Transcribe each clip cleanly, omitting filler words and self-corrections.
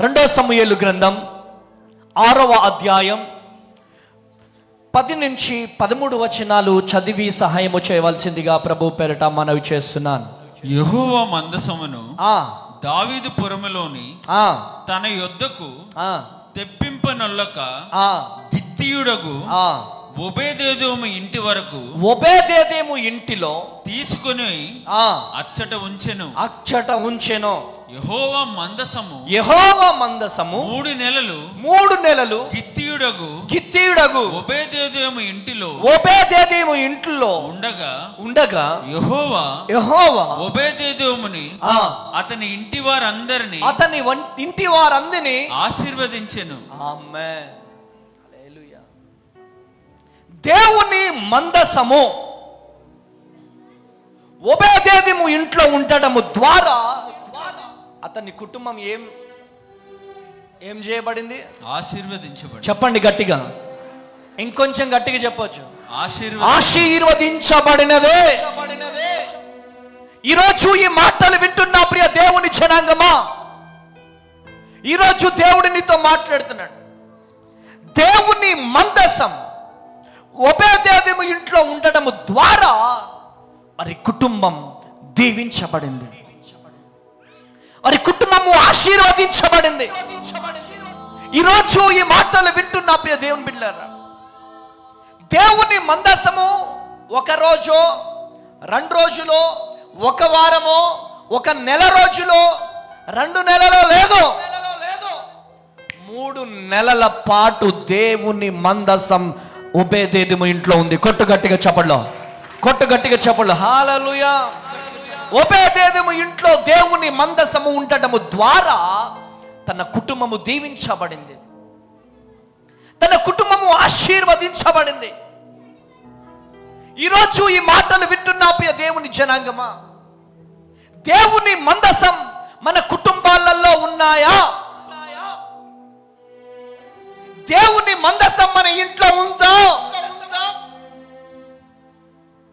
2 సమూయేలు గ్రంథం 6వ అధ్యాయం 10 నుంచి 13 వచనాలు చదివి సహాయము చేయవలసిందిగా ప్రభు పేరట మనవి చేస్తున్నాను. యెహోవా మందసమును దావీదు పురములోని తన యొద్దకు తెప్పింపనొల్లక గిత్తీయుడగు ఒబేదెదోము ఇంటి వరకు ఒబేదెదోము ఇంటిలో తీసుకొని అచ్చట ఉంచెను. యెహోవా మందసము 3 నెలలు గిత్తీయుడగు ఒబేదెదోము ఇంటిలో ఉండగా యెహోవా ఒబేదెదోముని అతని ఇంటి వారందరిని ఆశీర్వదించెను. ఆమేన్. హల్లెలూయా. దేవుని మందసము ఒబేదెదోము ఇంట్లో ఉండటము ద్వారా అతని కుటుంబం ఏం చేయబడింది? ఆశీర్వదించబడింది. చెప్పండి గట్టిగా, ఇంకొంచెం గట్టిగా చెప్పొచ్చు. ఆశీర్వదించబడినదే. ఈరోజు ఈ మాటలు వింటున్న ప్రియ దేవుని జనాంగమా, ఈరోజు దేవుడు నీతో మాట్లాడుతున్నాడు. దేవుని మందసం ఒబేదెదోము ఇంట్లో ఉండటము ద్వారా మరి కుటుంబం దీవించబడింది, వారి కుటుంబము ఆశీర్వదించబడింది. ఈరోజు ఈ మాటలు వింటున్న ప్రియ దేవుని బిడ్డలారా, దేవుని మందసము 1 రోజు 2 రోజులో, 1 వారమో, 1 నెల రోజులో, 2 నెలలో లేదు, 3 నెలల పాటు దేవుని మందసం ఒబేదెదోము ఇంట్లో ఉంది. కొట్టు గట్టిగా చెప్పండి. హల్లెలూయా. ఒబేదెదోము ఇంట్లో దేవుని మందసము ఉండటము ద్వారా తన కుటుంబము దీవించబడింది, తన కుటుంబము ఆశీర్వదించబడింది. ఈరోజు ఈ మాటలు వింటున్న ప్రియ దేవుని జనాంగమా, దేవుని మందసం మన కుటుంబాలలో ఉన్నాయా? దేవుని మందసం మన ఇంట్లో ఉందా?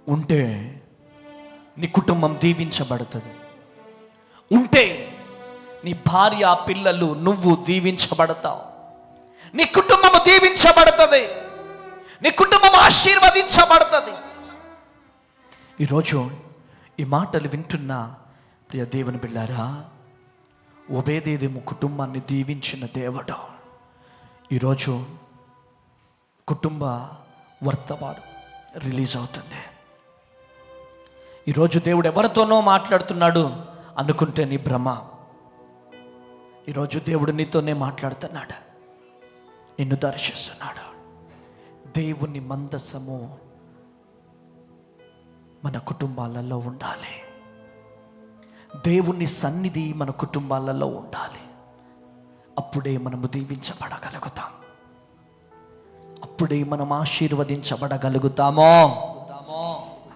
ఉంటే నీ కుటుంబం దీవించబడుతుంది. ఉంటే నీ భార్య, పిల్లలు, నువ్వు దీవించబడతావు. నీ కుటుంబము దీవించబడుతుంది, నీ కుటుంబం ఆశీర్వదించబడుతుంది. ఈరోజు ఈ మాటలు వింటున్న ప్రియ దేవుని బిడ్డారా, ఒబేదెదోము కుటుంబాన్ని దీవించిన దేవుడు ఈరోజు కుటుంబ వర్తమానం రిలీజ్ అవుతుంది. ఈరోజు దేవుడు ఎవరితోనో మాట్లాడుతున్నాడు అనుకుంటే నీ భ్రమ. ఈరోజు దేవుడు నీతోనే మాట్లాడుతున్నాడు, నిన్ను దర్శిస్తున్నాడు. దేవుని మందసము మన కుటుంబాలలో ఉండాలి, దేవుని సన్నిధి మన కుటుంబాలలో ఉండాలి. అప్పుడే మనము దీవించబడగలుగుతాం, అప్పుడే మనం ఆశీర్వదించబడగలుగుతామో.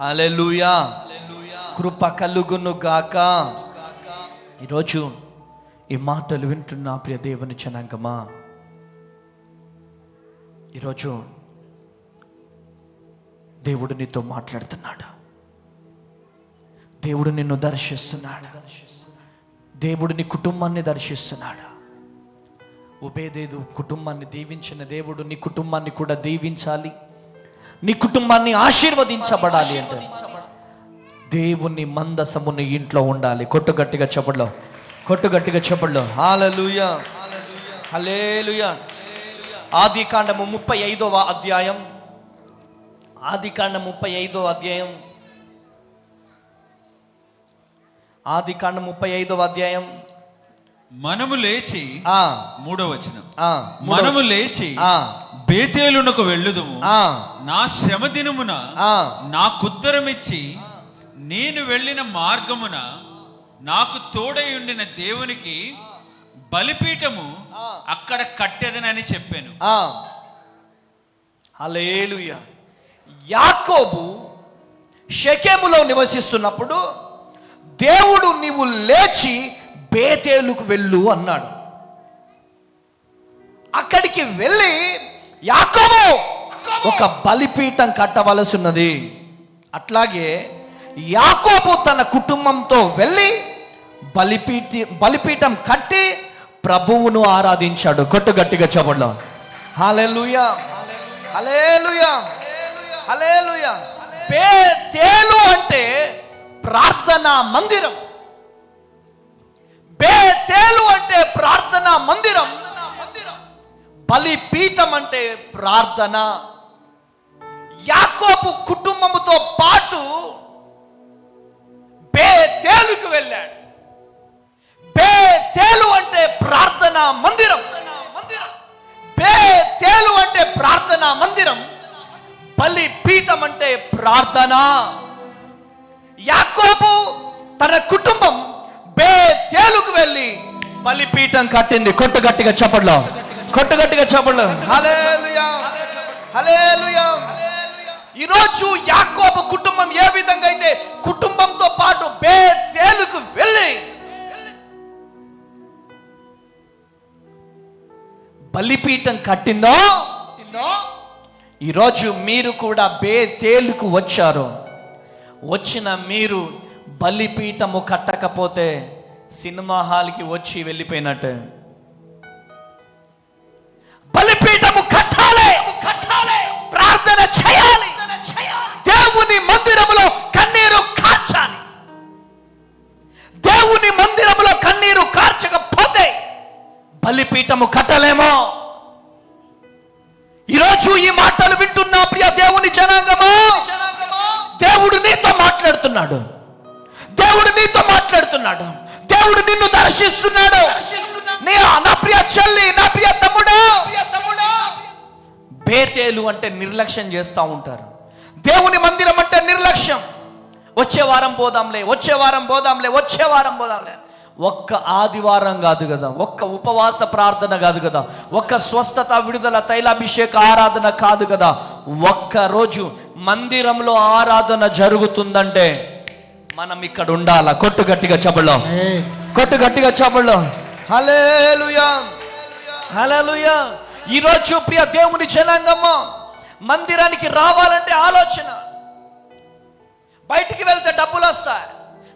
హల్లెలూయా. కృప కలుగును గాక. ఈరోజు ఈ మాటలు వింటున్న ప్రియ దేవుని జనాంగమా, ఈరోజు దేవుడు నీతో మాట్లాడుతున్నాడు, దేవుడు నిన్ను దర్శిస్తున్నాడు, దేవుడు నీ కుటుంబాన్ని దర్శిస్తున్నాడు. ఒబేదెదోము కుటుంబాన్ని దీవించిన దేవుడు నీ కుటుంబాన్ని కూడా దీవించాలి, నీ కుటుంబాన్ని ఆశీర్వదించబడాలి అంటే దేవుని మందసము నీ ఇంట్లో ఉండాలి. కొట్టు గట్టిగా చెప్పండి. హల్లెలూయా. హల్లెలూయా. ఆదికాండము 35వ అధ్యాయం, ఆదికాండం 35వ అధ్యాయం మనము లేచి 3వ వచనం, మనము లేచి బేతేలునకు వెళ్ళుదుము, నా శ్రమ దినమున నాకుత్తరమిచ్చి నేను వెళ్ళిన మార్గమున నాకు తోడై ఉండిన దేవునికి బలిపీఠము అక్కడ కట్టెదనని చెప్పాను. హల్లెలూయా. యాకోబు షెకెములో నివసిస్తున్నప్పుడు దేవుడు నీవు లేచి బేతేలుకు వెళ్ళు అన్నాడు. అక్కడికి వెళ్ళి యాకోబు ఒక బలిపీఠం కట్టవలసి ఉన్నది. అట్లాగే యాకోబు తన కుటుంబంతో వెళ్ళి బలిపీఠం కట్టి ప్రభువును ఆరాధించాడు. కొట్టు గట్టిగా చెప్పండి. హల్లెలూయా, హల్లెలూయా, హల్లెలూయా. బేతేలు అంటే ప్రార్థనా మందిరం. బేతేలు అంటే ప్రార్థనా మందిరం. బలిపీఠం అంటే ప్రార్థన. యాకోబు కుటుంబముతో పాటు బేతేలుకు వెళ్ళాడు. బేతేలు అంటే ప్రార్థనా మందిరం. బేతేలు అంటే ప్రార్థనా మందిరం. బలిపీఠం అంటే ప్రార్థన. యాకోబు తన కుటుంబం బేతేలుకు వెళ్ళి బలిపీఠం కట్టింది. కొట్టు గట్టిగా చెప్పండి, కొట్టు గట్టిగా చెప్పండి. హల్లెలూయా, హల్లెలూయా. ఈరోజు యాకోబు కుటుంబం ఏ విధంగా అయితే కుటుంబంతో పాటు బేతేలుకు వెళ్ళి బలిపీఠం కట్టిందో, ఈరోజు మీరు కూడా బేతేలుకు వచ్చారు. వచ్చిన మీరు బలిపీఠము కట్టకపోతే సినిమా హాల్కి వచ్చి వెళ్ళిపోయినట్టు. బలిపీఠము కట్టాలి, ప్రార్థన చేయాలి, దేవుని మందిరములో కన్నీరు కార్చాలి. దేవుని మందిరములో కన్నీరు కార్చకపోతే బలిపీఠము కట్టలేమో. ఈరోజు ఈ మాటలు వింటున్నా ప్రియ దేవుని జనాంగమా, దేవుడు నీతో మాట్లాడుతున్నాడు. దేవుడు నీతో మాట్లాడుతున్నాడు. దేవుడు నిన్ను దర్శిస్తున్నాడు. నా ప్రియ చెల్లి, నా ప్రియ తమ్ముడు, బేతేలు అంటే నిర్లక్ష్యం చేస్తూ ఉంటారు. దేవుని మందిరం అంటే నిర్లక్ష్యం. వచ్చే వారం పోదాంలే, వచ్చే వారం పోదాంలే, వచ్చే వారం పోదాంలే. ఒక్క ఆదివారం కాదు కదా, ఒక్క ఉపవాస ప్రార్థన కాదు కదా, ఒక్క స్వస్థత విడుదల తైలాభిషేక ఆరాధన కాదు కదా. ఒక్క రోజు మందిరంలో ఆరాధన జరుగుతుందంటే మనం ఇక్కడ ఉండాల. కొట్టు గట్టిగా చెప్పడం, కొట్టు గట్టిగా చెప్పడం. హల్లెలూయా, హల్లెలూయా. ఈరోజు ప్రియ దేవుని జనాంగమ్మ, మందిరానికి రావాలంటే ఆలోచన. బయటికి వెళ్తే డబ్బులు వస్తాయి,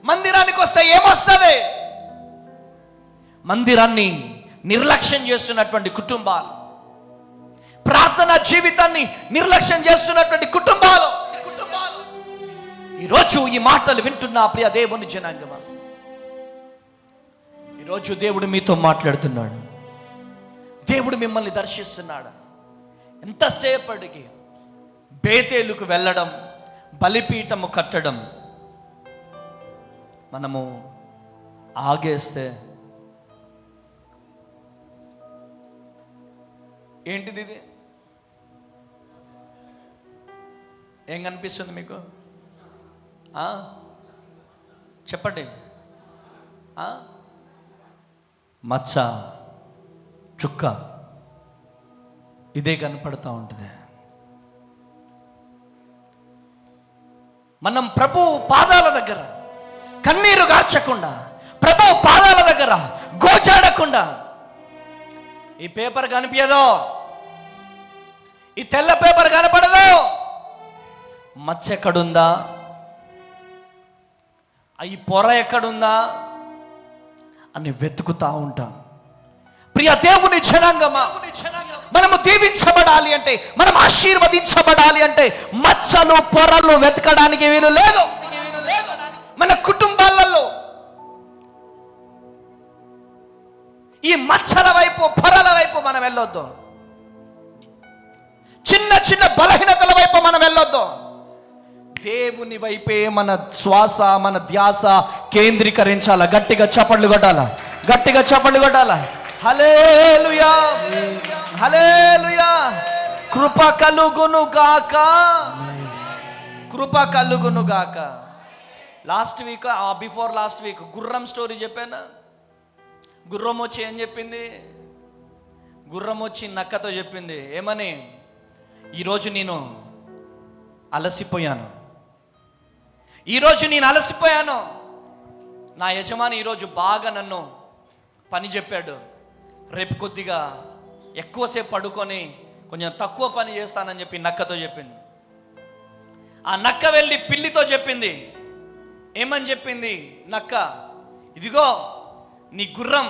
మందిరానికి వస్తే ఏమొస్తుంది? మందిరాన్ని నిర్లక్ష్యం చేస్తున్నటువంటి కుటుంబాలు, ప్రార్థన జీవితాన్ని నిర్లక్ష్యం చేస్తున్నటువంటి కుటుంబాలు. ఈరోజు ఈ మాటలు వింటున్న ప్రియ దేవుని జనాంగమ, ఈరోజు దేవుడు మీతో మాట్లాడుతున్నాడు. దేవుడు మిమ్మల్ని దర్శిస్తున్నాడు. ఎంతసేపటికి బేతేలుకు వెళ్ళడం, బలిపీఠము కట్టడం మనము ఆగేస్తే ఏంటిది? ఇది ఏం కనిపిస్తుంది మీకు? చెప్పండి. మచ్చ, చుక్క, ఇదే కనపడుతూ ఉంటుంది. మనం ప్రభు పాదాల దగ్గర కన్నీరు గార్చకుండా, ప్రభు పాదాల దగ్గర గోచాడకుండా, ఈ పేపర్ కనిపించదో, ఈ తెల్ల పేపర్ కనపడదు, మచ్చ ఎక్కడుందా, ఈ పొర ఎక్కడుందా అని వెతుకుతా ఉంటాం. ప్రియ దేవుని జనాంగమా, మనము దీవించబడాలి అంటే, మనం ఆశీర్వదించబడాలి అంటే మచ్చలు పొరలు వెతకడానికి వీలు లేదు. మన కుటుంబాలలో ఈ మచ్చల వైపు, పొరల వైపు మనం వెళ్ళొద్దు. చిన్న చిన్న బలహీనతల వైపు మనం వెళ్ళొద్దు. దేవుని వైపే మన శ్వాస, మన ధ్యాస కేంద్రీకరించాల. గట్టిగా చప్పట్లు కొట్టాల, గట్టిగా చప్పట్లు కొట్టాల. హల్లెలూయా, హల్లెలూయా. కృప కలుగును గాక, కృప కలుగును గాక. Last week, before last week గుర్రం స్టోరీ చెప్పాను. గుర్రం వచ్చి ఏం చెప్పింది? గుర్రం వచ్చి నక్కతో చెప్పింది ఏమని? ఈరోజు నేను అలసిపోయాను, ఈరోజు నేను అలసిపోయాను. నా యజమాని ఈరోజు బాగా నన్ను పని చెప్పాడు, రేపు కొద్దిగా ఎక్కువసేపు పడుకొని కొంచెం తక్కువ పని చేస్తానని చెప్పి నక్కతో చెప్పింది. ఆ నక్క వెళ్ళి పిల్లితో చెప్పింది. ఏమని చెప్పింది నక్క? ఇదిగో నీ గుర్రం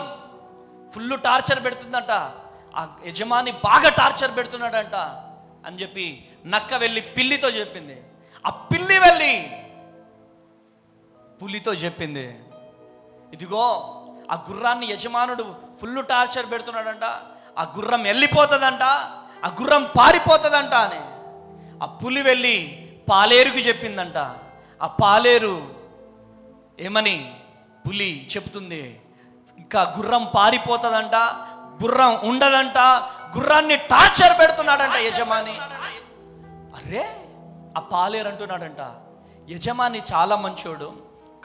ఫుల్ టార్చర్ పెడుతుందంట, ఆ యజమాని బాగా టార్చర్ పెడుతున్నాడంట అని చెప్పి నక్క వెళ్ళి పిల్లితో చెప్పింది. ఆ పిల్లి వెళ్ళి పులితో చెప్పింది, ఇదిగో ఆ గుర్రాన్ని యజమానుడు ఫుల్ టార్చర్ పెడుతున్నాడంట, ఆ గుర్రం వెళ్ళిపోతుందంట, ఆ గుర్రం పారిపోతుందంట అని. ఆ పులి వెళ్ళి పాలేరుకి చెప్పిందంట. ఆ పాలేరు ఏమని పులి చెప్తుంది, ఇంకా గుర్రం పారిపోతుందంట, గుర్రం ఉండదంట, గుర్రాన్ని టార్చర్ పెడుతున్నాడంట యజమాని. అరే ఆ పాలేరు అంటున్నాడంట, యజమాని చాలా మంచోడు,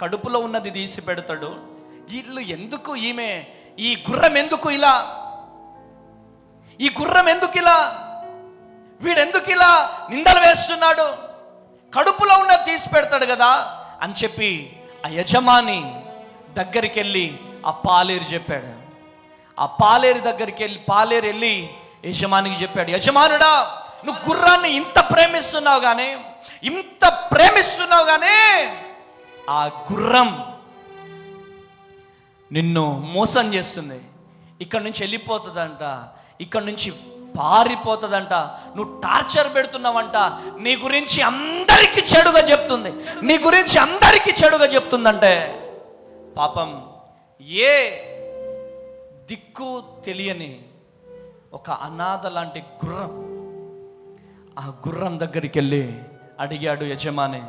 కడుపులో ఉన్నది తీసి పెడతాడు, వీళ్ళు ఎందుకు ఈ గుర్రం ఎందుకు ఇలా, ఈ గుర్రం ఎందుకు ఇలా, వీడెందుకు ఇలా నిందలు వేస్తున్నాడు, కడుపులో ఉన్నది తీసి పెడతాడు కదా అని చెప్పి ఆ యజమాని దగ్గరికి వెళ్ళి ఆ పాలేరు చెప్పాడు. ఆ పాలేరు దగ్గరికి వెళ్ళి పాలేరు వెళ్ళి యజమానికి చెప్పాడు, యజమానుడా నువ్వు గుర్రాన్ని ఇంత ప్రేమిస్తున్నావు కానీ ఆ గుర్రం నిన్ను మోసం చేస్తుంది, ఇక్కడ నుంచి వెళ్ళిపోతుందంట, ఇక్కడ నుంచి పారిపోతుందంట, నువ్వు టార్చర్ పెడుతున్నావంట, నీ గురించి అందరికీ చెడుగా చెప్తుంది, నీ గురించి అందరికీ చెడుగా చెప్తుందంటే. పాపం ఏ దిక్కు తెలియని ఒక అనాథ లాంటి గుర్రం ఆ గుర్రం దగ్గరికి వెళ్ళి అడిగాడు యజమాని,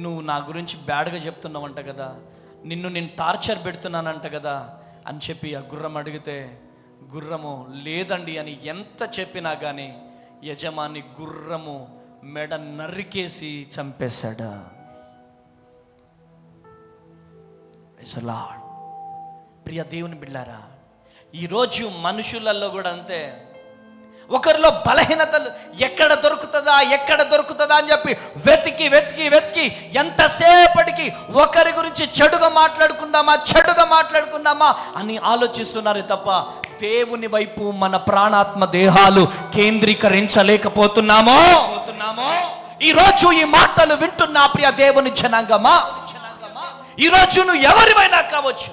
నువ్వు నా గురించి బ్యాడ్గా చెప్తున్నావంట కదా, నేను టార్చర్ పెడుతున్నానంట కదా అని చెప్పి ఆ గుర్రం అడిగితే, గుర్రము లేదండి అని ఎంత చెప్పినా కానీ యజమాని గుర్రము మెడ నరికేసి చంపేశాడు. ప్రియ దేవుని బిడ్డారా, ఈరోజు మనుషులలో కూడా అంతే, ఒకరిలో బలహీనతలు ఎక్కడ దొరుకుతుందా అని చెప్పి వెతికి ఎంతసేపటికి ఒకరి గురించి చెడుగా మాట్లాడుకుందామా అని ఆలోచిస్తున్నారు తప్ప దేవుని వైపు మన ప్రాణాత్మ దేహాలు కేంద్రీకరించలేకపోతున్నామో. ఈరోజు ఈ మాటలు వింటున్నా ప్రియ దేవుని జనాంగమా, ఈరోజు నువ్వు ఎవరివైనా కావచ్చు,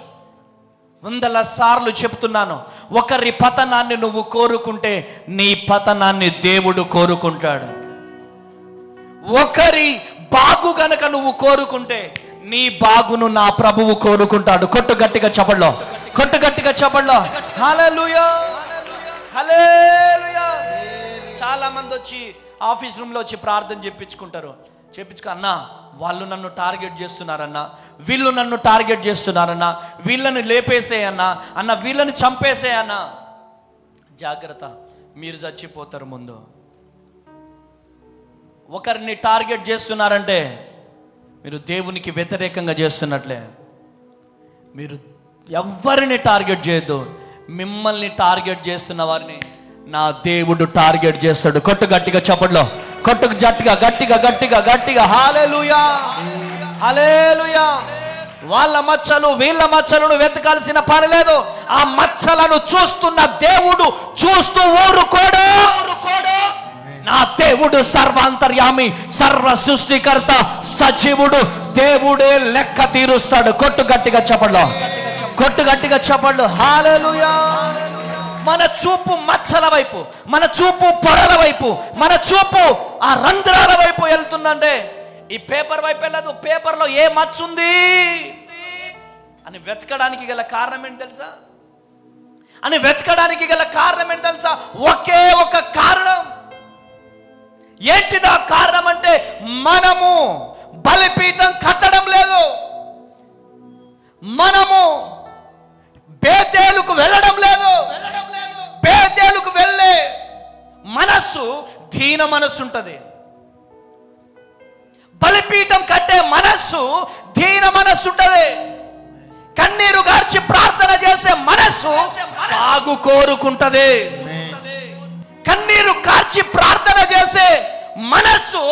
100 సార్లు చెప్తున్నాను, ఒకరి పతనాన్ని నువ్వు కోరుకుంటే నీ పతనాన్ని దేవుడు కోరుకుంటాడు. ఒకరి బాగు గనక నువ్వు కోరుకుంటే నీ బాగును నా ప్రభువు కోరుకుంటాడు. కొట్టు గట్టిగా చప్పట్లో హల్లెలూయా హల్లెలూయా. చాలా మంది వచ్చి ఆఫీస్ రూమ్లో వచ్చి ప్రార్థన చెప్పించుకుంటారు. అన్న వాళ్ళు నన్ను టార్గెట్ చేస్తున్నారన్నా, వీళ్ళు నన్ను టార్గెట్ చేస్తున్నారన్నా, వీళ్ళని లేపేసేయన్నా, అన్న వీళ్ళని చంపేసేయన్నా. జాగ్రత్త, మీరు చచ్చిపోతారు ముందు. ఒకరిని టార్గెట్ చేస్తున్నారంటే మీరు దేవునికి వ్యతిరేకంగా చేస్తున్నట్లే. మీరు ఎవరిని టార్గెట్ చేయొద్దు, మిమ్మల్ని టార్గెట్ చేస్తున్న వారిని నా దేవుడు టార్గెట్ చేస్తాడు. కొట్టు గట్టిగా చప్పట్లో, కొట్టు గట్టిగా హల్లెలూయా హల్లెలూయా. వాళ్ళ మచ్చలు వీళ్ళ మచ్చలను వెతకాల్సిన పని లేదు. ఆ మచ్చలను చూస్తున్న దేవుడు చూస్తూ ఊరుకోడు. నా దేవుడు సర్వాంతర్యామి, సర్వ సృష్టికర్త, సజీవుడు, దేవుడే లెక్క తీరుస్తాడు. కొట్టు గట్టిగా చప్పట్లు హల్లెలూయా. మన చూపు మచ్చల వైపు, మన చూపు పొరల వైపు, మన చూపు ఆ రంధ్రాల వైపు వెళ్తుందంటే ఈ పేపర్ వైపు వెళ్ళదు. పేపర్లో ఏ మచ్చ ఉంది అని వెతకడానికి గల కారణం ఏంటి తెలుసా? ఒకే ఒక కారణం. ఏంటిదా కారణం అంటే, మనము బలిపీఠం కట్టడం లేదు, మనము బేతేలుకు వెళ్ళడం లేదు. బేతేలుకు వెళ్ళే మనస్సు దీన మనస్సు ఉంటుంది, బలిపీఠం కట్టే మనస్సు దీన మనస్సు ఉంటుంది. కన్నీరు గార్చి ప్రార్థన చేసే మనస్సు బాగు కోరుకుంటది. కన్నీరు కార్చి ప్రార్థన చేసే మనస్సు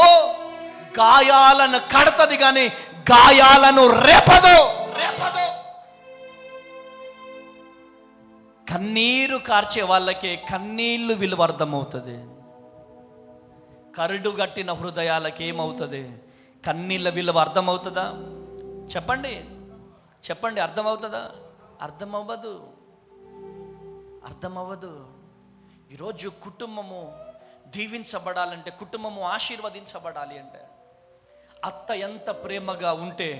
గాయాలను కడతది కానీ గాయాలను రేపదు. కన్నీరు కార్చే వాళ్ళకే కన్నీళ్లు విలువ అర్థమవుతుంది. కరుడు గట్టిన హృదయాలకి ఏమవుతుంది? కన్నీళ్ళ విలువ అర్థమవుతుందా? చెప్పండి, అర్థమవుతుందా? అర్థం అవ్వదు. అర్థమవ్వదు. ఈరోజు కుటుంబము దీవించబడాలంటే, కుటుంబము ఆశీర్వదించబడాలి అంటే, అత్త ఎంత ప్రేమగా ఉంటే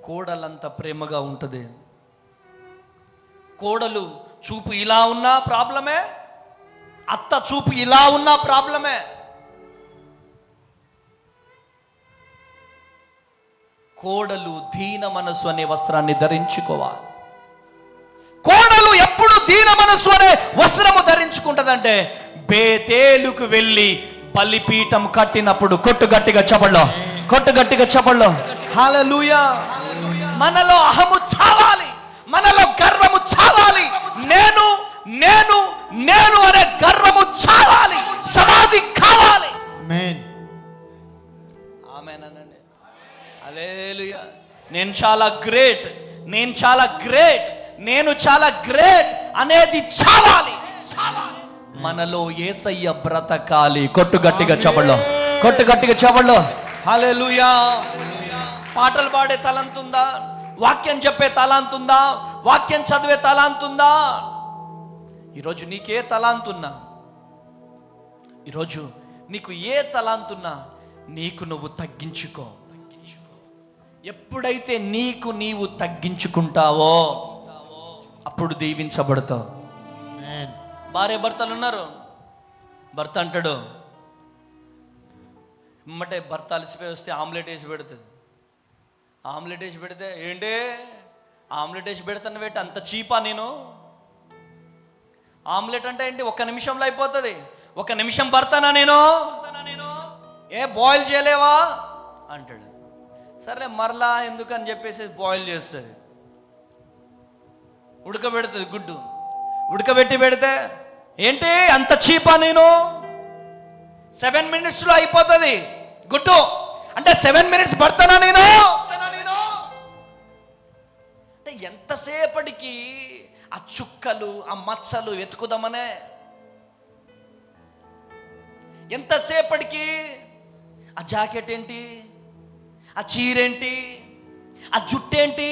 కోడలంత ప్రేమగా ఉంటుంది. కోడలు చూపు ఇలా ఉన్నా ప్రాబ్లమే, అత్త చూపు ఇలా ఉన్నా ప్రాబ్లమే. కోడలు దీన మనసు అనే వస్త్రాన్ని ధరించుకోవాలి. కోడలు ఎప్పుడు దీన మనసు అనే వస్త్రము ధరించుకుంటదంటే, బేతేలుకు వెళ్ళి బలిపీఠం కట్టినప్పుడు కొట్టు గట్టిగా చపళ్ళు. హల్లెలూయా. మనలో అహము చావాలి, మనలో గర్వము చావాలి. నేను నేను నేను అనే గర్వము చావాలి, సమాధి కావాలి. ఆమేన్ అనండి. హల్లెలూయా. నేను చాలా గ్రేట్ అనేది చావాలి. మనలో యేసయ్య బ్రతకాలి. కొట్టు గట్టిగా చపళ్ళు. హల్లెలూయా. పాటలు పాడే తలంతుందా? వాక్యం చెప్పే తలాంతుందా? వాక్యం చదివే తలాంతుందా? ఈరోజు నీకే తలాంతున్నా, ఈరోజు నీకు ఏ తలాంతున్నా, నీకు నువ్వు తగ్గించుకో. ఎప్పుడైతే నీవు తగ్గించుకుంటావో అప్పుడు దీవించబడతావు. భార్య భర్తలు ఉన్నారు. భర్త అంటాడు, ఎమ్మటే భర్త అలసిపోయి వస్తే ఆమ్లెట్ వేసి పెడుతుంది. ఆమ్లెట్ వేసి పెడితే, ఏంటి ఆమ్లెట్ వేసి పెడతాను పెట్టి అంత చీపా నేను? ఆమ్లెట్ అంటే ఏంటి? 1 నిమిషంలో అయిపోతుంది. 1 నిమిషం భర్తనా నేను? ఏ బాయిల్ చేయలేవా అంటాడు. సరే మరలా ఎందుకని చెప్పేసి బాయిల్ చేస్తుంది, ఉడకబెడుతుంది. గుడ్డు ఉడకబెట్టి పెడితే, ఏంటి అంత చీపా నేను? 7 minutesలో అయిపోతుంది గుడ్డు అంటే 7 minutes భర్తనా నేను? అంటే ఎంతసేపటికి ఆ చుక్కలు, ఆ మచ్చలు వెతుకుదామనే, ఎంతసేపటికి ఆ జాకెట్ ఏంటి, ఆ చీరేంటి, ఆ జుట్టేంటి?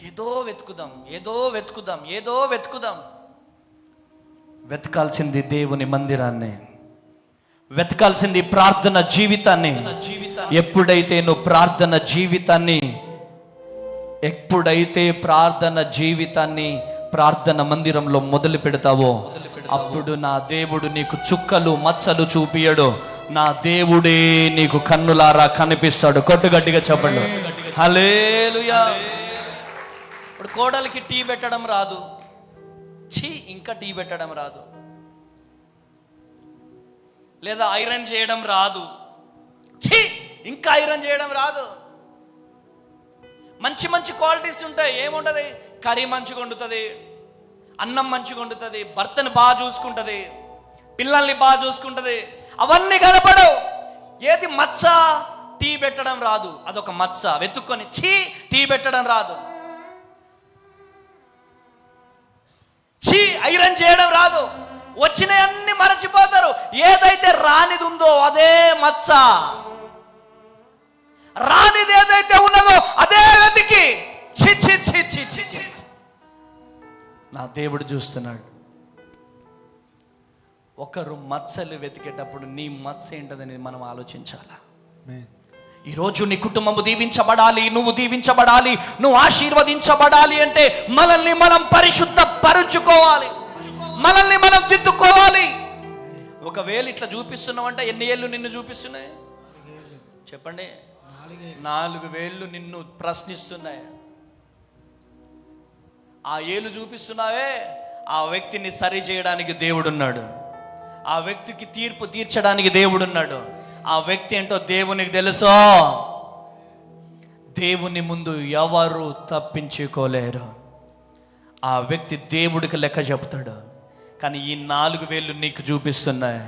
ఏదో వెతుకుదాం. వెతకాల్సింది దేవుని మందిరాన్ని, వెతకాల్సింది ప్రార్థన జీవితాన్ని. ఎప్పుడైతే ప్రార్థన జీవితాన్ని ప్రార్థన మందిరంలో మొదలు పెడతావో, అప్పుడు నా దేవుడు నీకు చుక్కలు మచ్చలు చూపియడు. నా దేవుడే నీకు కన్నులారా కనిపిస్తాడు. కొట్టుగట్టిగా చెప్పండి హల్లెలూయా. ఇప్పుడు కోడలికి టీ పెట్టడం రాదు, ఇంకా టీ పెట్టడం రాదు, లేదా ఐరన్ చేయడం రాదు, ఇంకా ఐరన్ చేయడం రాదు. మంచి క్వాలిటీస్ ఉంటాయి. ఏముంటది? కర్రీ మంచిగా వండుతుంది, అన్నం మంచిగా వండుతుంది, భర్తను బాగా చూసుకుంటుంది, పిల్లల్ని బాగా చూసుకుంటుంది. అవన్నీ కనపడవు. ఏది మచ్చ? టీ పెట్టడం రాదు, అదొక మచ్చ. వెతుక్కొని టీ పెట్టడం రాదు, ఐరన్ చేయడం రాదు. వచ్చినవన్నీ మరచిపోతారు. ఏదైతే రానిది ఉందో అదే మచ్చ, రానిది ఏదైతే ఉన్నదో అదే వెతికి నా దేవుడు చూస్తున్నాడు. ఒకరు మచ్చలు వెతికేటప్పుడు నీ మచ్చ ఏంటదని మనం ఆలోచించాలా? ఈరోజు నీ కుటుంబము దీవించబడాలి, నువ్వు దీవించబడాలి, నువ్వు ఆశీర్వదించబడాలి అంటే మనల్ని మనం పరిశుద్ధపరుచుకోవాలి, మనల్ని మనం దిద్దుకోవాలి. ఒకవేళ ఇట్లా చూపిస్తున్నావంటే ఎన్ని ఏళ్ళు నిన్ను చూపిస్తున్నాయి చెప్పండి? 4 వేళ్ళు నిన్ను ప్రశ్నిస్తున్నాయి. ఆ ఏళ్ళు చూపిస్తున్నావే, ఆ వ్యక్తిని సరి చేయడానికి దేవుడున్నాడు, ఆ వ్యక్తికి తీర్పు తీర్చడానికి దేవుడున్నాడు. ఆ వ్యక్తి ఏంటో దేవునికి తెలుసో. దేవుని ముందు ఎవరు తప్పించుకోలేరు. ఆ వ్యక్తి దేవుడికి లెక్క చెప్తాడు. కానీ ఈ 4 వేళ్ళు నీకు చూపిస్తున్నాయి.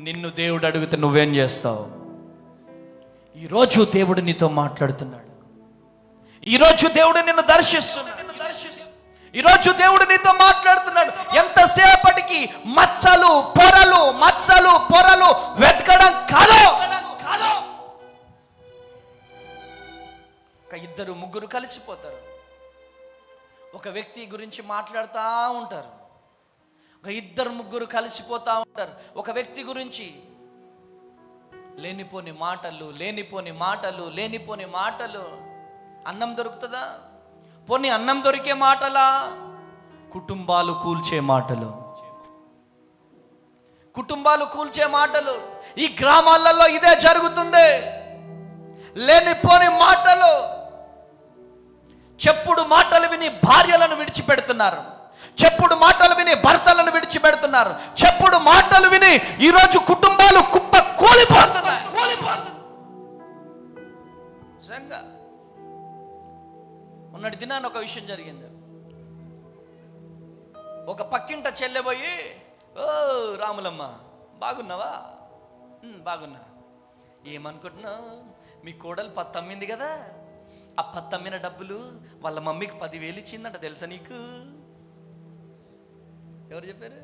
నిన్ను దేవుడు అడిగితే నువ్వేం చేస్తావు? ఈరోజు దేవుడు నీతో మాట్లాడుతున్నాడు. ఈరోజు దేవుడు నిన్ను దర్శిస్తున్నాడు. ఈరోజు దేవుడు నీతో మాట్లాడుతున్నాడు. ఎంతసేపటికి మచ్చలు పొరలు వెతకడం కాదు. 2 3 ముగ్గురు కలిసిపోతారు. ఒక వ్యక్తి గురించి మాట్లాడుతూ ఉంటారు, ఒక ఇద్దరు ముగ్గురు కలిసిపోతూ ఉంటారు. ఒక వ్యక్తి గురించి లేనిపోని మాటలు లేనిపోని మాటలు లేనిపోని మాటలు. అన్నం దొరుకుతుందా? పోనీ అన్నం దొరికే మాటలా? కుటుంబాలు కూల్చే మాటలు, కుటుంబాలు కూల్చే మాటలు. ఈ గ్రామాలలో ఇదే జరుగుతుంది. లేనిపోని మాటలు, చెప్పుడు మాటలు విని భార్యలను విడిచిపెడుతున్నారు, చెప్పుడు మాటలు విని భర్తలను విడిచిపెడుతున్నారు, చెప్పుడు మాటలు విని ఈరోజు కుటుంబాలు కుప్ప కూలిపోతున్నాయి. నిజంగా ఉన్నటి దినాన్ని ఒక విషయం జరిగింది. ఒక పక్కింట చెల్లెబోయి, ఓ రాములమ్మ బాగున్నావా? బాగున్నా. ఏమనుకుంటున్నావు? మీ కోడలు 10 అమ్మింది కదా, ఆ 10 అమ్మిన డబ్బులు వాళ్ళ మమ్మీకి 10,000 ఇచ్చిందంట. తెలుసా నీకు? ఎవరు చెప్పారు?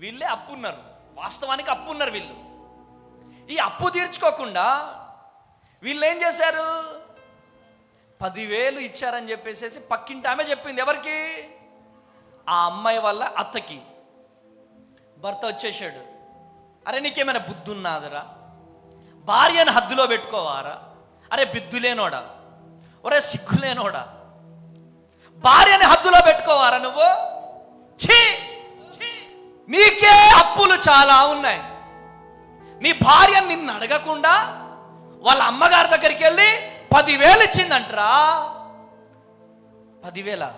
వీళ్ళే అప్పున్నారు, వాస్తవానికి అప్పున్నారు వీళ్ళు. ఈ అప్పు తీర్చుకోకుండా వీళ్ళు ఏం చేశారు? 10,000 ఇచ్చారని చెప్పేసి పక్కింటి ఆమె చెప్పింది. ఎవరికి? ఆ అమ్మాయి వాళ్ళ అత్తకి. భర్త వచ్చేసాడు. అరే నీకేమైనా బుద్ధి ఉన్నాదరా? భార్యను హద్దులో పెట్టుకోవారా? అరే బిద్దులేనోడా, ఒరే సిగ్గులేనోడా, భార్యని హద్దులో పెట్టుకోవారా నువ్వు? ఛీ, నీకే అప్పులు చాలా ఉన్నాయి. నీ భార్య నిన్ను అడగకుండా వాళ్ళ అమ్మగారి దగ్గరికి వెళ్ళి 10,000 ఇచ్చిందంటరా. 10,000?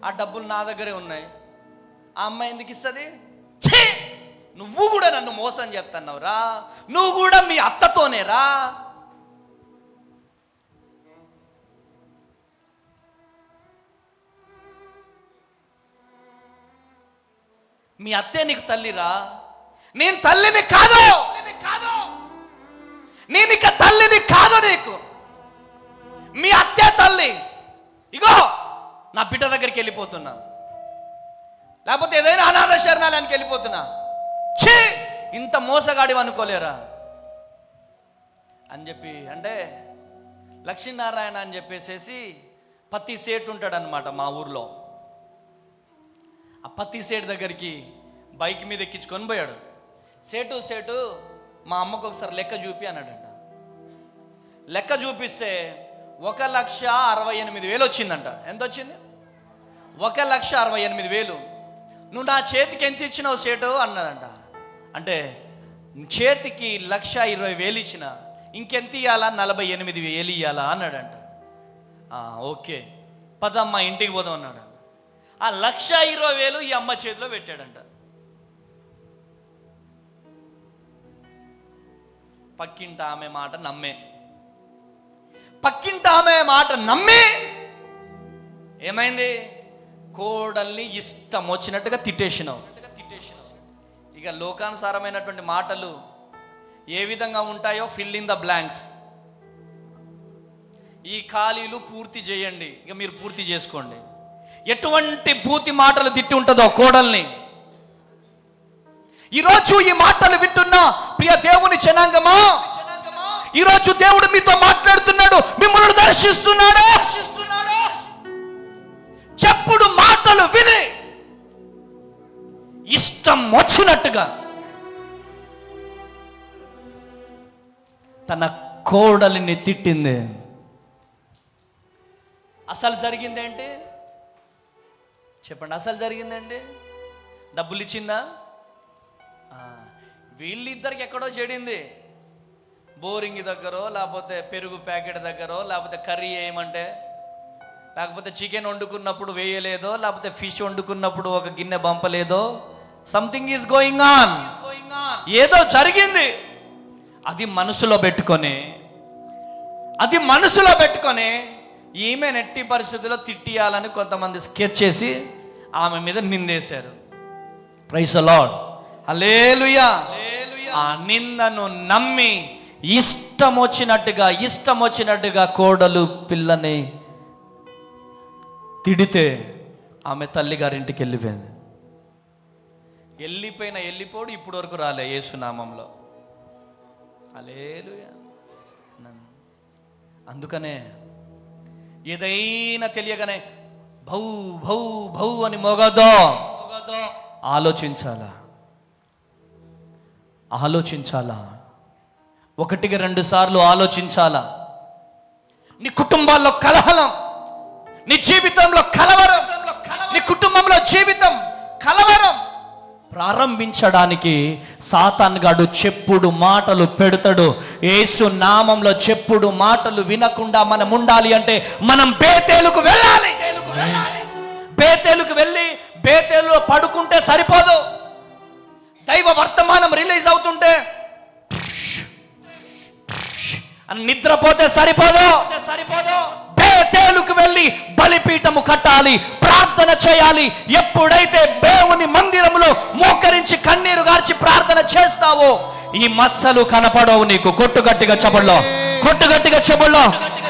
ఆ డబ్బులు నా దగ్గరే ఉన్నాయి. ఆ అమ్మాయి ఎందుకు ఇస్తుంది? ఛీ, నువ్వు కూడా నన్ను మోసం చేస్తున్నావురా, నువ్వు కూడా మీ అత్తతోనేరా. మీ అత్తే నీకు తల్లిరా, నేను తల్లిని కాదు, నేను ఇక తల్లిని కాదు నీకు. మీ అత్తే తల్లి. ఇగో నా బిడ్డ దగ్గరికి వెళ్ళిపోతున్నా, లేకపోతే ఏదైనా అనాథ శరణాలయానికి వెళ్ళిపోతున్నా. ఛీ, ఇంత మోసగాడి అనుకోలేరా అని చెప్పి. అంటే లక్ష్మీనారాయణ అని చెప్పేసేసి పత్తి సేటు ఉంటాడనమాట మా ఊర్లో. ఆ పత్తి సేటు దగ్గరికి బైక్ మీద ఎక్కించుకొని పోయాడు. సేటు మా అమ్మకు ఒకసారి లెక్క చూపి అన్నాడంట. లెక్క చూపిస్తే 1,68,000 వచ్చిందంట. ఎంత వచ్చింది? 1,68,000. నువ్వు నా చేతికి ఎంత ఇచ్చినావు సేటు అన్నదంట. అంటే చేతికి 1,20,000 ఇచ్చిన, ఇంకెంత ఇవ్వాలా? 48,000 ఇవ్వాలా అన్నాడంట. ఓకే పదమ్మా ఇంటికి పోదాం అన్నాడు. ఆ 1,20,000 ఈ అమ్మ చేతిలో పెట్టాడంట. పక్కింట ఆమె మాట నమ్మే, పక్కింట ఆమె మాట నమ్మి ఏమైంది? కోడల్ని ఇష్టం వచ్చినట్టుగా తిట్టేసినావు. ఇక లోకానుసారమైనటువంటి మాటలు ఏ విధంగా ఉంటాయో ఫిల్ ఇన్ ద బ్లాంక్స్. ఈ ఖాళీలు పూర్తి చేయండి, ఇక మీరు పూర్తి చేసుకోండి. ఎటువంటి బూతి మాటలు తిట్టి ఉంటుందో కోడల్ని. ఈరోజు ఈ మాటలు వింటున్న ప్రియ దేవుని జనాంగమా, ఈరోజు దేవుడు మీతో మాట్లాడుతున్నాడు, మిమ్మల్ని దర్శిస్తున్నాడు. చెప్పుడు మాటలు విని ఇష్టం వచ్చినట్టుగా తన కోడలిని తిట్టింది. అసలు జరిగిందేంటి చెప్పండి? అసలు జరిగిందేంటి? డబ్బులు ఇచ్చిందా? వీళ్ళిద్దరికి ఎక్కడో చెడింది. బోరింగ్ దగ్గరో, లేకపోతే పెరుగు ప్యాకెట్ దగ్గరో, లేకపోతే కర్రీ వేయమంటే, లేకపోతే చికెన్ వండుకున్నప్పుడు వేయలేదో, లేకపోతే ఫిష్ వండుకున్నప్పుడు ఒక గిన్నె బంపలేదో. Something is going on. ఏదో జరిగింది. అది మనసులో పెట్టుకొని ఈమె నెట్టి పరిస్థితుల్లో తిట్టియాలని కొంతమంది స్కెచ్ చేసి ఆమె మీద నిందేశారు. ప్రైజ్ ది లార్డ్, హల్లెలూయా. ఆ నిందను నమ్మి ఇష్టం వచ్చినట్టుగా కోడలు పిల్లని తిడితే ఆమె తల్లిగారింటికి వెళ్ళిపోయింది. వెళ్ళిపోడు ఇప్పుడు వరకు రాలే యేసునామంలో. హల్లెలూయా. అందుకనే ఏదైనా తెలియగానే భౌ భౌ భౌ అని మోగదో ఆలోచించాలా, ఆలోచించాలా, 1-2 సార్లు ఆలోచించాలా. నీ కుటుంబాల్లో కలహలం, నీ జీవితంలో కలవరం, నీ కుటుంబంలో జీవితం కలవరం ప్రారంభించడానికి సాతానుగాడు చెప్పుడు మాటలు పెడతాడు. యేసు నామంలో చెప్పుడు మాటలు వినకుండా మనం ఉండాలి అంటే మనం బేతేలుకు వెళ్ళాలి. బేతేలుకు వెళ్ళి బేతేలులో పడుకుంటే సరిపోదు. దైవ వర్తమానం రిలీజ్ అవుతుంటే అని నిద్రపోతే సరిపోదు. బేతేలుకు వెళ్ళి బలిపీఠము కట్టాలి, ప్రార్థన చేయాలి. ఎప్పుడైతే దేవుని మందిరములో మోకరించి కన్నీరు గార్చి ప్రార్థన చేస్తావో ఈ మచ్చలు కనపడవు నీకు. కొట్టు గట్టిగా చెబుల్లో, కొట్టు గట్టిగా చెబుల్లో.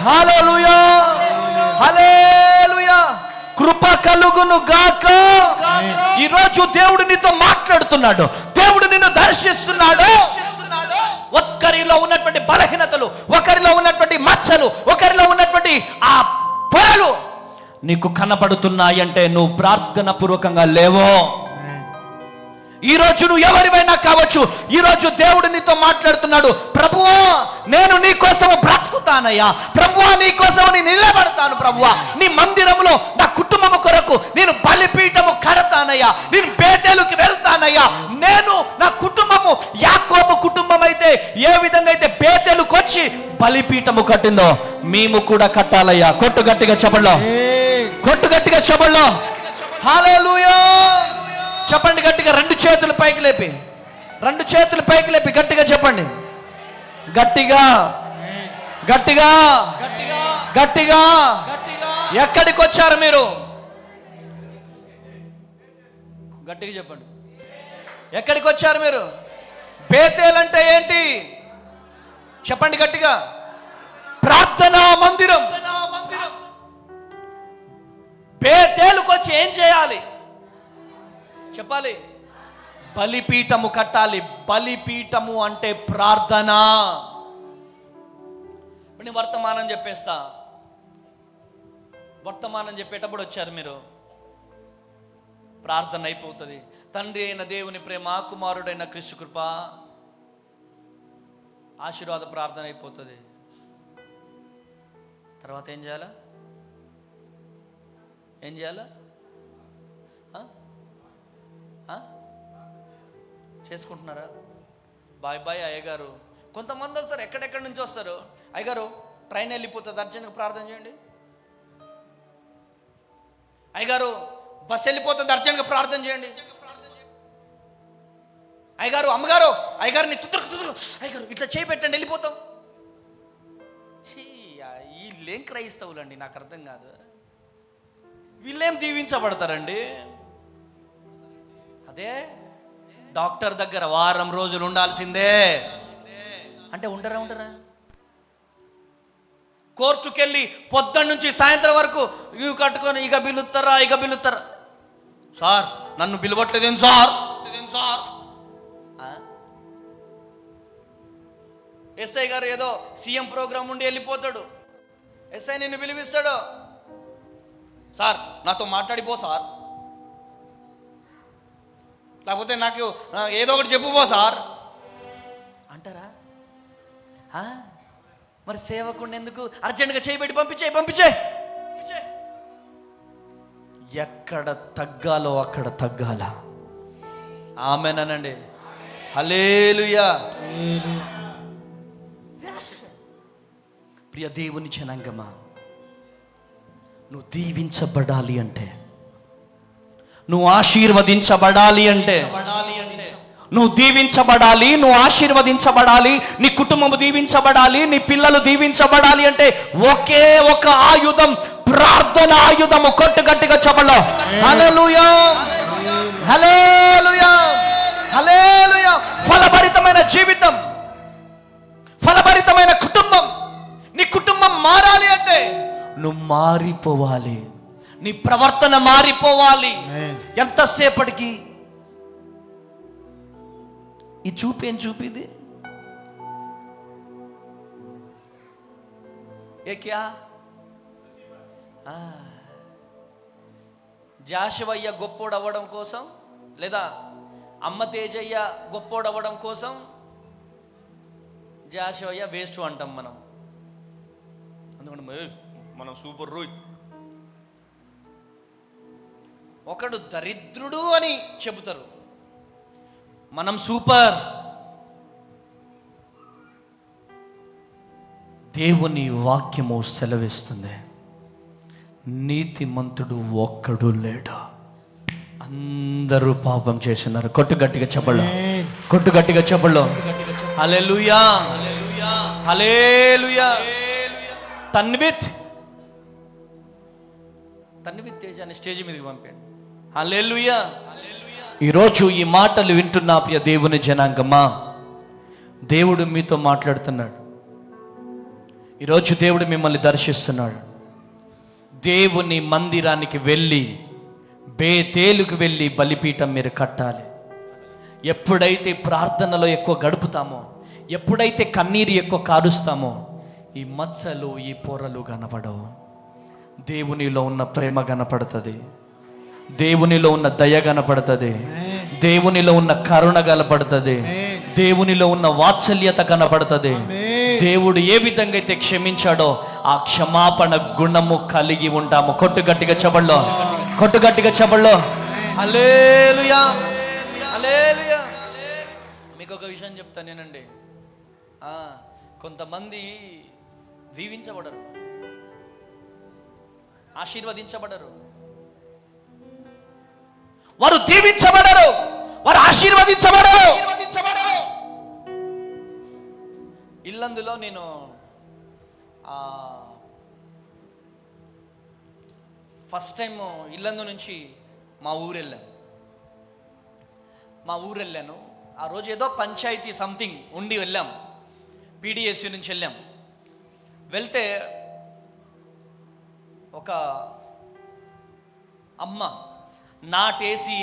హల్లెలూయా, హల్లెలూయా. కృప కలుగును గాక. ఈరోజు దేవుడు నీతో మాట్లాడుతున్నాడు, దేవుడు నిన్ను దర్శిస్తున్నాడు. ఒకరిలో ఉన్నటువంటి బలహీనతలు, ఒకరిలో ఉన్నటువంటి మచ్చలు, ఒకరిలో ఉన్నటువంటి ఆ పొరలు నీకు కనపడుతున్నాయంటే నువ్వు ప్రార్థన పూర్వకంగా లేవో. ఈరోజు నువ్వు ఎవరివైనా కావచ్చు, ఈరోజు దేవుడు నీతో మాట్లాడుతున్నాడు. ప్రభువా, నేను నీ కోసము బ్రతుకుతానయ్యా, ప్రభువా నీ కోసము నేను నిలబడతాను, ప్రభువా నీ మందిరములో నా కుటుంబము కొరకు నేను బలిపీఠము కడతానయ్యా, నేను బేతేలుకి వెళ్తానయ్యా. నేను నా కుటుంబము యాకోబు కుటుంబం అయితే ఏ విధంగా అయితే బేతేలుకు వచ్చి బలిపీఠము కట్టిందో మేము కూడా కట్టాలయ్యా. కొట్టు గట్టిగా చెప్పండి, కొట్టు గట్టిగా చెప్పండి. హల్లెలూయా. చెప్పండి గట్టిగా, 2 చేతులు పైకి లేపి, 2 చేతులు పైకి లేపి గట్టిగా చెప్పండి. గట్టిగా గట్టిగా గట్టిగా. ఎక్కడికి వచ్చారు మీరు? గట్టిగా చెప్పండి. ఎక్కడికి వచ్చారు మీరు? బేతేల్ అంటే ఏంటి చెప్పండి గట్టిగా. ప్రార్థనా మందిరం. బేతేలుకు వచ్చి ఏం చేయాలి చెప్పాలి? బలిపీఠము కట్టాలి. బలిపీఠము అంటే ప్రార్థన. నేను వర్తమానం చెప్పేస్తా. వర్తమానం చెప్పేటప్పుడు వచ్చారు మీరు, ప్రార్థన అయిపోతుంది. తండ్రి అయిన దేవుని ప్రేమ, కుమారుడైన క్రీస్తు కృప, ఆశీర్వాద ప్రార్థన అయిపోతుంది. తర్వాత ఏం చేయాలా? ఏం చేయాలా? చేసుకుంటున్నారా? బాయ్ బాయ్ అయ్యగారు. కొంతమంది వస్తారు, ఎక్కడెక్కడి నుంచి వస్తారు. అయ్యగారు ట్రైన్ వెళ్ళిపోతుంది, అర్జెంట్గా ప్రార్థన చేయండి. అయ్యగారు బస్సు వెళ్ళిపోతుంది, అర్జెంట్గా ప్రార్థన చేయండి. అయ్యగారు, అమ్మగారు, అయ్యగారిని తుదురు అయ్యగారు ఇట్లా చేయి పెట్టండి, వెళ్ళిపోతాం. వీళ్ళేం క్రైస్తవులండి, నాకు అర్థం కాదు. వీళ్ళేం దీవించబడతారండి? అదే డాక్టర్ దగ్గర వారం రోజులు ఉండాల్సిందే అంటే ఉండరా? కోర్టుకెళ్ళి పొద్దున్న నుంచి సాయంత్రం వరకు ఇవి కట్టుకొని ఇక పిలుస్తారా సార్, నన్ను పిలవట్లేదేం సార్. ఎస్ఐ గారు ఏదో సీఎం ప్రోగ్రామ్ ఉండి వెళ్ళిపోతాడు. ఎస్ఐ నిన్ను పిలిపిస్తాడు, సార్ నాతో మాట్లాడిపో సార్, లేకపోతే నాకు ఏదో ఒకటి చెప్పుపో సార్ అంటారా? మరి సేవకుడిని ఎందుకు అర్జెంటుగా చేయబెట్టి పంపించే. ఎక్కడ తగ్గాలో అక్కడ తగ్గాల. ఆమేనండి. హల్లెలూయా. ప్రియ దేవుని జనాంగమా, నువ్వు దీవించబడాలి అంటే, నువ్వు ఆశీర్వదించబడాలి అంటే, నువ్వు దీవించబడాలి, నువ్వు ఆశీర్వదించబడాలి, నీ కుటుంబం దీవించబడాలి, నీ పిల్లలు దీవించబడాలి అంటే ఒకే ఒక ఆయుధం, ప్రార్థన ఆయుధము. కొట్టు గట్టిగా చెప్పలో. హల్లెలూయా, హల్లెలూయా, హల్లెలూయా. ఫలభరితమైన జీవితం, ఫలభరితమైన కుటుంబం. నీ కుటుంబం మారాలి అంటే నువ్వు మారిపోవాలి, నీ ప్రవర్తన మారిపోవాలి. ఎంతసేపటికి ఈ చూపేం చూపిది? ఏ క్యా జాషవయ్య గొప్పోడు అవ్వడం కోసం, లేదా అమ్మ తేజయ్య గొప్పోడు అవ్వడం కోసం జాషవయ్య వేస్ట్ అంటాం మనం. అందుకని మనం సూపర్ రోయ్. ఒకడు దరిద్రుడు అని చెబుతారు, మనం సూపర్. దేవుని వాక్యము సెలవిస్తుంది, నీతిమంతుడు ఒక్కడు లేడు, అందరూ పాపం చేస్తున్నారు. కొట్టు గట్టిగా చెప్పళ్ళు, కొట్టు గట్టిగా చెప్పళ్ళు. హల్లెలూయా, హల్లెలూయా. తన్విత్ తేజ అని స్టేజ్ మీదకి పంపాడు. హల్లెలూయా. ఈరోజు ఈ మాటలు వింటున్న ప్రియ దేవుని జనాంగమా, దేవుడు మీతో మాట్లాడుతున్నాడు. ఈరోజు దేవుడు మిమ్మల్ని దర్శిస్తున్నాడు. దేవుని మందిరానికి వెళ్ళి, బేతేలుకు వెళ్ళి బలిపీఠం మీరు కట్టాలి. ఎప్పుడైతే ప్రార్థనలో ఎక్కువ గడుపుతామో, ఎప్పుడైతే కన్నీరు ఎక్కువ కారుస్తామో, ఈ మచ్చలు, ఈ పొరలు కనపడవు. దేవునిలో ఉన్న ప్రేమ కనపడుతుంది, దేవునిలో ఉన్న దయ కనపడుతుంది, దేవునిలో ఉన్న కరుణ కనపడుతుంది, దేవునిలో ఉన్న వాత్సల్యత కనపడుతుంది. దేవుడు ఏ విధంగా అయితే క్షమించాడో ఆ క్షమాపణ గుణము కలిగి ఉంటాము. కొట్టు గట్టిగా చెప్పల్లో, కొట్టు గట్టిగా చెప్పల్లో. హల్లెలూయా, హల్లెలూయా. మీకు ఒక విషయం చెప్తాను నేనండి. కొంతమంది దీవించబడరు, ఆశీర్వదించబడరు. వారు దీవించబడరు, వారు ఆశీర్వదించబడరు. ఇల్లందులో నేను ఫస్ట్ టైం ఇల్లందు నుంచి మా ఊరు వెళ్ళాను. ఆ రోజు ఏదో పంచాయతీ సంథింగ్ ఉండి వెళ్ళాం, పీడిఎస్యు నుంచి వెళ్ళాం. వెళ్తే ఒక అమ్మ నాటేసి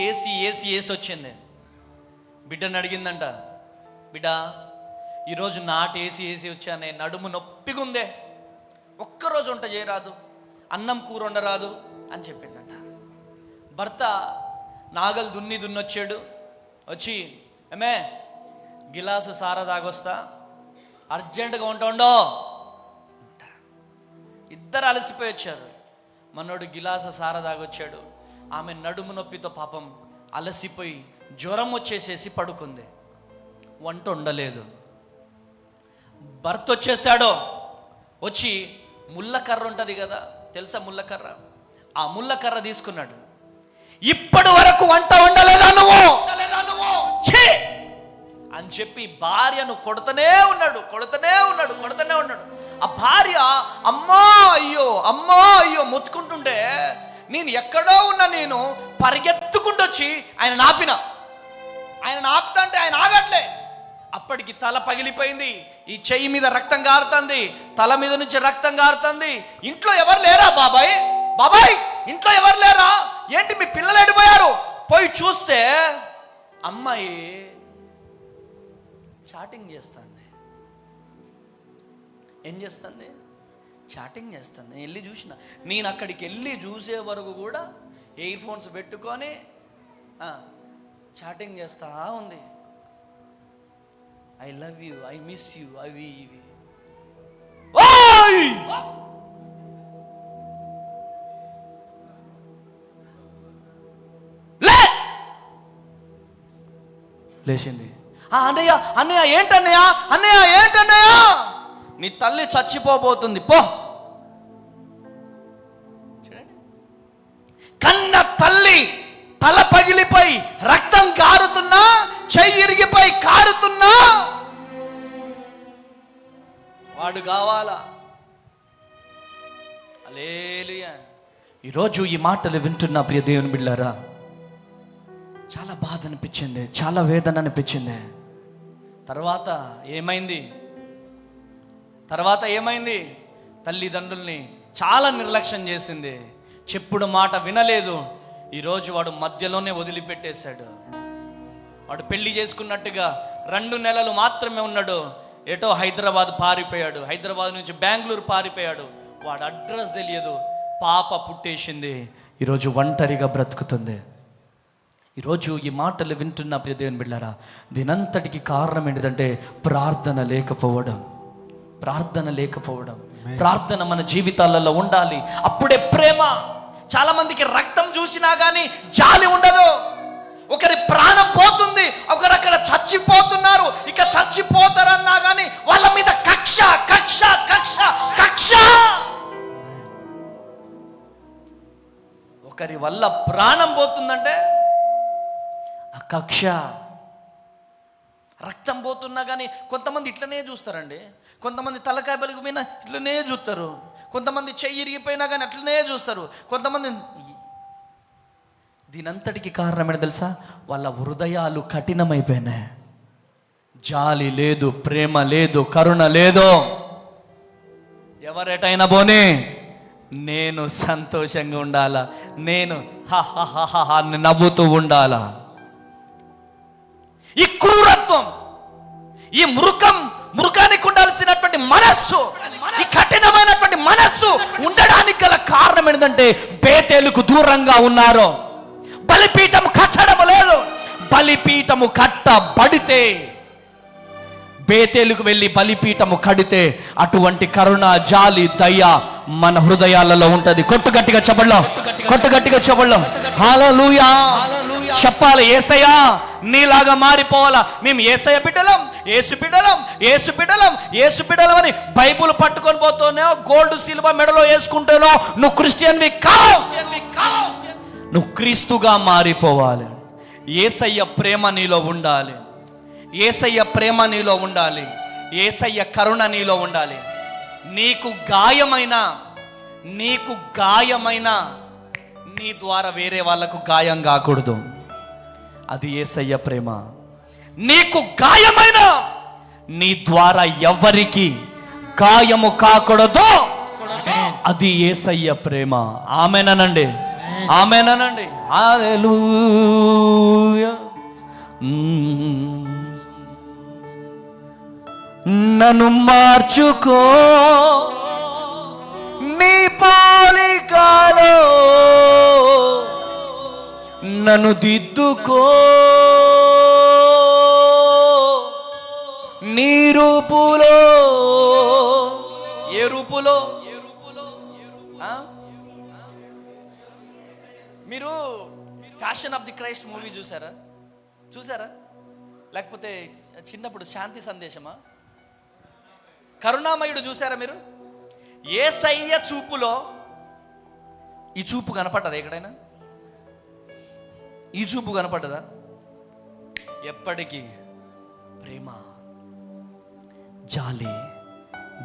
ఏసి వచ్చింది. బిడ్డను అడిగిందంట, బిడ్డ ఈరోజు నాటేసి వచ్చానే, నడుము నొప్పిగుందే, ఒక్కరోజు వంట చేయరాదు, అన్నం కూర వండరాదు అని చెప్పిందంట. భర్త నాగలు దున్నొచ్చాడు. వచ్చి ఏమే గిలాసు సారా తాగొస్తా, అర్జెంటుగా వంట వండో. ఇద్దరు అలసిపోయి వచ్చారు. మనోడు గిలాసు సారా తాగొచ్చాడు. ఆమె నడుము నొప్పితో పాపం అలసిపోయి జ్వరం వచ్చేసేసి పడుకుంది, వంట ఉండలేదు. భర్త వచ్చేసాడో, వచ్చి ముళ్ళకర్ర ఉంటుంది కదా, తెలుసా ముళ్ళకర్ర? ఆ ముళ్ళకర్ర తీసుకున్నాడు. ఇప్పటి వరకు వంట వండలేదా నువ్వు అని చెప్పి భార్యను కొడుతూనే ఉన్నాడు. ఆ భార్య అమ్మా అయ్యో మొత్తుకుంటుంటే నేను ఎక్కడో ఉన్నా, నేను పరిగెత్తుకుంటూ వచ్చి ఆయన ఆపుతా అంటే ఆయన ఆగట్లే. అప్పటికి తల పగిలిపోయింది, ఈ చెయ్యి మీద రక్తం గారుతుంది, తల మీద నుంచి రక్తం గారుతుంది. ఇంట్లో ఎవరు లేరా బాబాయ్, ఇంట్లో ఎవరు లేరా, ఏంటి మీ పిల్లలు ఎడిపోయారు? పోయి చూస్తే అమ్మాయి చాటింగ్ చేస్తుంది. ఏం చేస్తుంది? చాటింగ్ చేస్తుంది. నేను వెళ్ళి చూసిన, నేను అక్కడికి వెళ్ళి చూసే వరకు కూడా ఇయర్ ఫోన్స్ పెట్టుకొని చాటింగ్ చేస్తా ఉంది. I love you, I miss you, అవి ఇవి. లేచింది. అన్నయ్య ఏంటన్నయ్య, నీ తల్లి చచ్చిపోబోతుంది పో. చూడండి, కన్న తల్లి తల పగిలిపోయి రక్తం కారుతున్నా, చెయ్యి ఇరిగిపోయి కారుతున్నా వాడు కావాలా? హల్లెలూయా. ఈరోజు ఈ మాటలు వింటున్న ప్రియ దేవుని బిడ్డలారా, చాలా బాధ అనిపించింది, చాలా వేదన అనిపించింది. తర్వాత ఏమైంది? తల్లిదండ్రుల్ని చాలా నిర్లక్ష్యం చేసింది, చెప్పుడు మాట వినలేదు. ఈరోజు వాడు మధ్యలోనే వదిలిపెట్టేశాడు. వాడు పెళ్లి చేసుకున్నట్టుగా 2 నెలలు మాత్రమే ఉన్నాడు, ఏటో హైదరాబాద్ పారిపోయాడు, హైదరాబాద్ నుంచి బెంగళూరు పారిపోయాడు. వాడు అడ్రస్ తెలియదు. పాప పుట్టేసింది, ఈరోజు ఒంటరిగా బ్రతుకుతుంది. ఈరోజు ఈ మాటలు వింటున్న ప్రియ దేవుని బిడ్డలారా, దీనంతటికి కారణం ఏంటిదంటే ప్రార్థన లేకపోవడం. ప్రార్థన మన జీవితాలలో ఉండాలి. అప్పుడే ప్రేమ. చాలా మందికి రక్తం చూసినా కానీ జాలి ఉండదు. ఒకరి ప్రాణం పోతుంది, ఒకరు అక్కడ చచ్చిపోతున్నారు, ఇక చచ్చిపోతారన్నా కానీ వాళ్ళ మీద కక్ష కక్ష కక్ష కక్ష. ఒకరి వల్ల ప్రాణం పోతుందంటే ఆ కక్ష. రక్తం పోతున్నా కానీ కొంతమంది ఇట్లనే చూస్తారండి. కొంతమంది తలకాయ పలిగిపోయినా ఇట్లనే చూస్తారు. కొంతమంది చెయ్యి ఇరిగిపోయినా కానీ అట్లనే చూస్తారు. కొంతమంది దీనంతటికి కారణం ఏంటో తెలుసా? వాళ్ళ హృదయాలు కఠినమైపోయినాయి. జాలి లేదు, ప్రేమ లేదు, కరుణ లేదు. ఎవరెటైనా పోనీ నేను సంతోషంగా ఉండాలా, నేను నవ్వుతూ ఉండాలా. ఈ క్రూరత్వం, ఈ మృగానికి ఉండాల్సినటువంటి మనస్సు, ఈ కఠినమైనటువంటి మనస్సు ఉండడానికి గల కారణం ఏంటంటే బేతేలుకు దూరంగా ఉన్నారు. బలిపీఠము కట్టడం లేదు. బలిపీఠము కట్టబడితే, బేతేలుకు వెళ్ళి బలిపీఠము కడితే అటువంటి కరుణ, జాలి, దయ మన హృదయాలలో ఉంటది. కొట్టుగట్టిగా చెప్పల్లో హల్లెలూయా చెప్పాలి. యేసయ్యా నీలాగా మారిపోవాలా. మేము యేసయ్య బిడ్డలం, యేసు బిడ్డలం అని బైబుల్ పట్టుకొని పోతానో, గోల్డ్ సిల్వ మెడలో వేసుకుంటానో నువ్వు క్రిస్టియన్వి కావు. నువ్వు క్రీస్తుగా మారిపోవాలి. యేసయ్య ప్రేమ నీలో ఉండాలి. యేసయ్య ప్రేమ నీలో ఉండాలి. యేసయ్య కరుణ నీలో ఉండాలి. నీకు గాయమైన నీ ద్వారా వేరే వాళ్ళకు గాయం కాకూడదు. అది యేసయ్య ప్రేమ. నీకు గాయమైన నీ ద్వారా ఎవరికి గాయము కాకూడదు. అది యేసయ్య ప్రేమ. ఆమేనండి. హల్లెలూయా. నన్ను మార్చుకో నీ పోలికలో, నన్ను దిద్దుకో నీ రూపులో. ఏ రూపులో? మీరు fashion of the Christ movie చూసారా? లేకపోతే చిన్నప్పుడు శాంతి సందేశమా, కరుణామయుడు చూసారా మీరు? యేసయ్య చూపులో ఈ చూపు కనపడ్డదా ఎక్కడైనా? ఈ చూపు కనపడ్డదా? ఎప్పటికీ ప్రేమ, జాలి,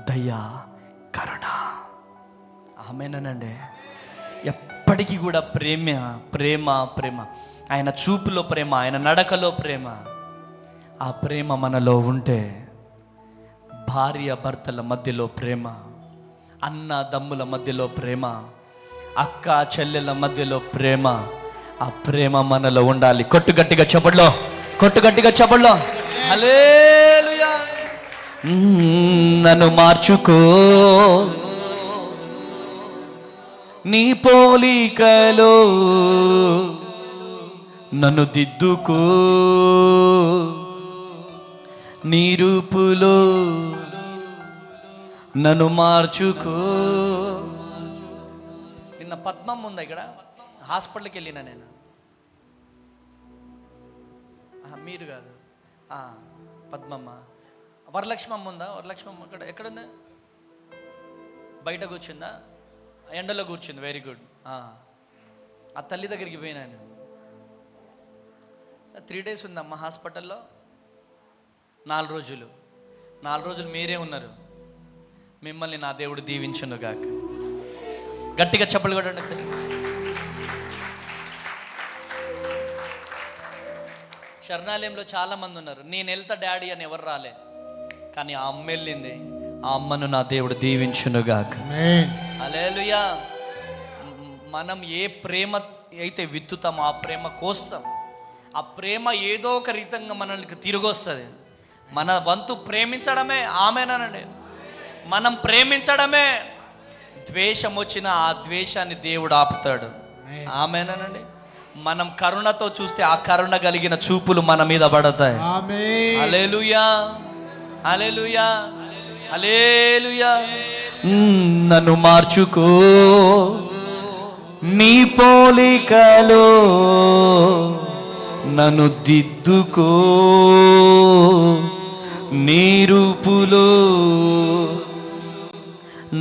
దయ, కరుణ. ఆమేనండి. ఎప్పటికీ కూడా ప్రేమ. ఆయన చూపులో ప్రేమ, ఆయన నడకలో ప్రేమ. ఆ ప్రేమ మనలో ఉంటే భార్య భర్తల మధ్యలో ప్రేమ, అన్న దమ్ముల మధ్యలో ప్రేమ, అక్క చెల్లెల మధ్యలో ప్రేమ. ఆ ప్రేమ మనలో ఉండాలి. కొట్టుగట్టిగా చెప్పట్లో హల్లెలూయా. నన్ను మార్చుకో నీ పోలికలో, నన్ను దిద్దుకో నీ రూపులో, నన్ను మార్చుకో. నిన్న పద్మమ్మ ఉందా ఇక్కడ? హాస్పిటల్కి వెళ్ళినా నేను. మీరు కాదు, పద్మమ్మ. వరలక్ష్మమ్మ ఉందా? వరలక్ష్మమ్మ ఎక్కడుందా? బయట కూర్చుందా? ఎండలో కూర్చుంది. Very good. ఆ తల్లి దగ్గరికి పోయినాను. 3 days ఉందమ్మా హాస్పిటల్లో. 4 రోజులు మీరే ఉన్నారు. మిమ్మల్ని నా దేవుడు దీవించును గాక. గట్టిగా చప్పట్లు కొట్టండి సరే. శరణాలయంలో చాలా మంది ఉన్నారు. నేను వెళ్తా డాడీ అని ఎవరు రాలే, కానీ ఆ అమ్మ వెళ్ళింది. ఆ అమ్మను నా దేవుడు దీవించును గాక. హల్లెలూయా. మనం ఏ ప్రేమ అయితే విత్తుతామో ఆ ప్రేమ కోస్తాం. ఆ ప్రేమ ఏదో ఒక రీతంగా మనల్ని తిరిగి వస్తుంది. మన వంతు ప్రేమించడమే. ఆమేనండి. మనం ప్రేమించడమే. ద్వేషం వచ్చిన ఆ ద్వేషాన్ని దేవుడు ఆపుతాడు. ఆమేనండి. మనం కరుణతో చూస్తే ఆ కరుణ కలిగిన చూపులు మన మీద పడతాయి. హల్లెలూయా, హల్లెలూయా, హల్లెలూయా. నన్ను మార్చుకో నీ పోలికలో, నన్ను దిద్దుకో నీ రూపులో,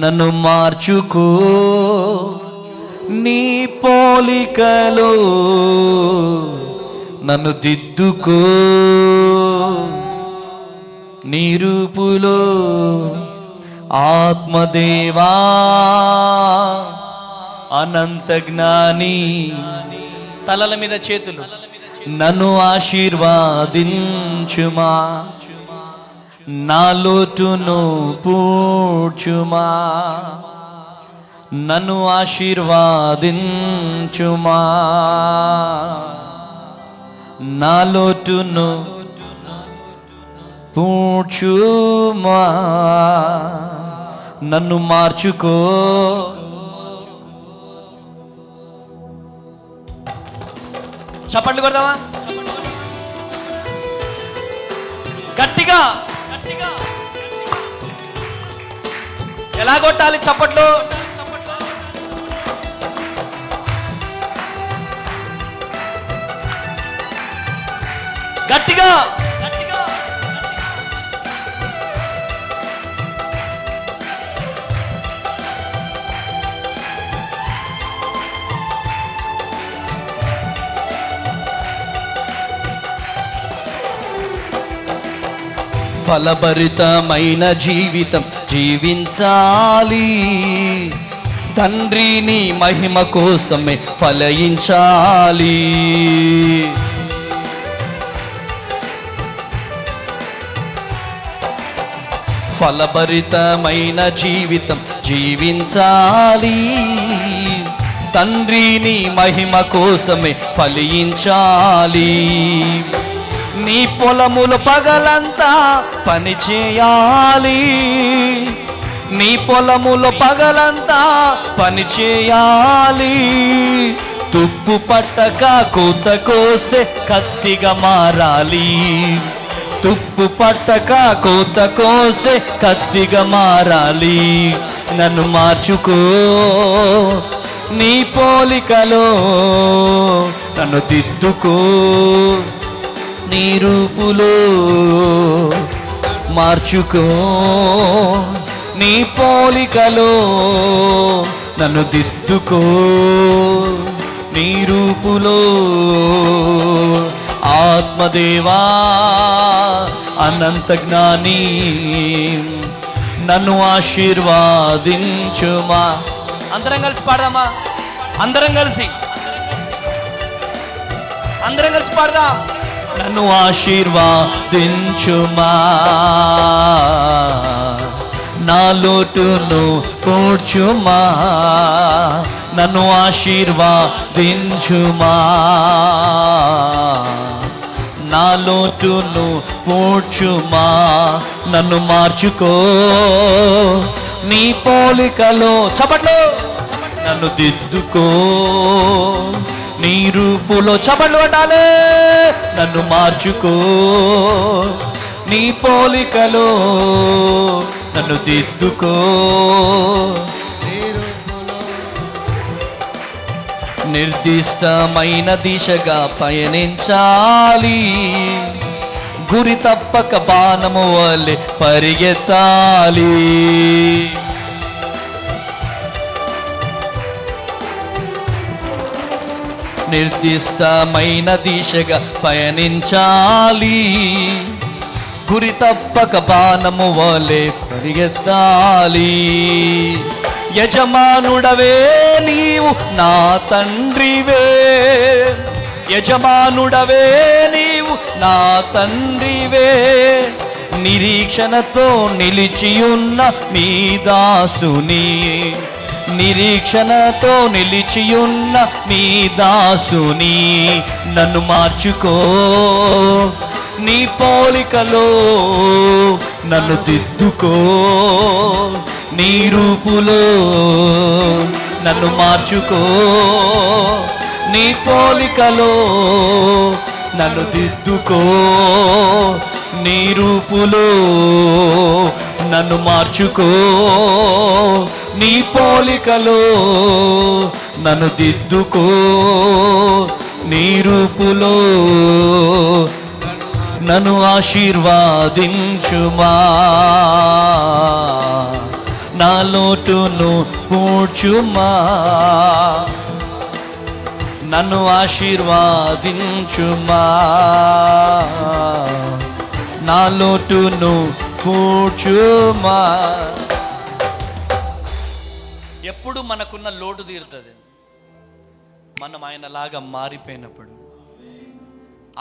నన్ను మార్చుకో నీ పోలికలో, నన్ను దిద్దుకో నీ రూపులో. ఆత్మదేవా అనంత జ్ఞాని, తలల మీద చేతులు, నన్ను ఆశీర్వాదించుమా, నా లోటును పూడ్చుమా, నన్ను ఆశీర్వాదించుమా, నా లోటును పూడ్చుమా, నన్ను మార్చుకో. చప్పట్లు కొడదామా గట్టిగా? ఎలా కొట్టాలి చప్పట్లు? గట్టిగా. ఫలభరితమైన జీవితం జీవించాలి, తండ్రి నీ మహిమ కోసమే ఫలించాలి. ఫలభరితమైన జీవితం జీవించాలి, తండ్రి నీ మహిమ కోసమే ఫలించాలి. నీ పొలములు పగలంతా పని చేయాలి, నీ పొలములు పగలంతా పని చేయాలి. తుప్పు పట్టక కూత కోసే కత్తిగా మారాలి, తుప్పు పట్టక కూత కోసే కత్తిగా మారాలి. నన్ను మార్చుకో నీ పోలికలో, నన్ను దిద్దుకో నీ రూపులో, మార్చుకో నీ పోలికలో, నన్ను దిద్దుకో నీ రూపులో. ఆత్మదేవా అనంత జ్ఞాని, నన్ను ఆశీర్వాదించుమా. అందరం కలిసి పాడదామా? అందరం కలిసి పాడదాం. నన్ను ఆశీర్వాదించుమా, నా లోటును పూడ్చుమా, నన్ను ఆశీర్వాదించుమా, నా లోటును పూడ్చుమా, నన్ను మార్చుకో నీ పోలికలో. చప్పట్లు. నన్ను దిద్దుకో నీ రూపులో. చప్పట్లు కొట్టాలి. నన్ను మార్చుకో నీ పోలికలో, నన్ను దిద్దుకో. నిర్దిష్టమైన దిశగా పయనించాలి, గురి తప్పక బాణము వలె పరిగెత్తాలి. నిర్దిష్టమైన దిశగా పయనించాలి, గురి తప్పక బాణము వలె పరిగెత్తాలి. యజమానుడవే నీవు నా తండ్రివే, యజమానుడవే నీవు నా తండ్రివే, నిరీక్షణతో నిలిచియున్న నీ దాసుని, నిరీక్షణతో నిలిచియున్న నీ దాసుని. నన్ను మార్చుకో నీ పోలికలో, నన్ను దిద్దుకో నీ రూపులో, నన్ను మార్చుకో నీ పోలికలో, నన్ను దిద్దుకో నీ రూపులో, నన్ను మార్చుకో నీ పోలికలో, నన్ను దిద్దుకో నీ రూపులో, నన్ను ఆశీర్వాదించుమా, నా లోటును పూడ్చుమా, నన్ను ఆశీర్వాదించుమా, నా లోటును పూడ్చుమా. ఎప్పుడు మనకున్న లోటు తీరుతుంది మనం ఆయనలాగా మారిపోయినప్పుడు.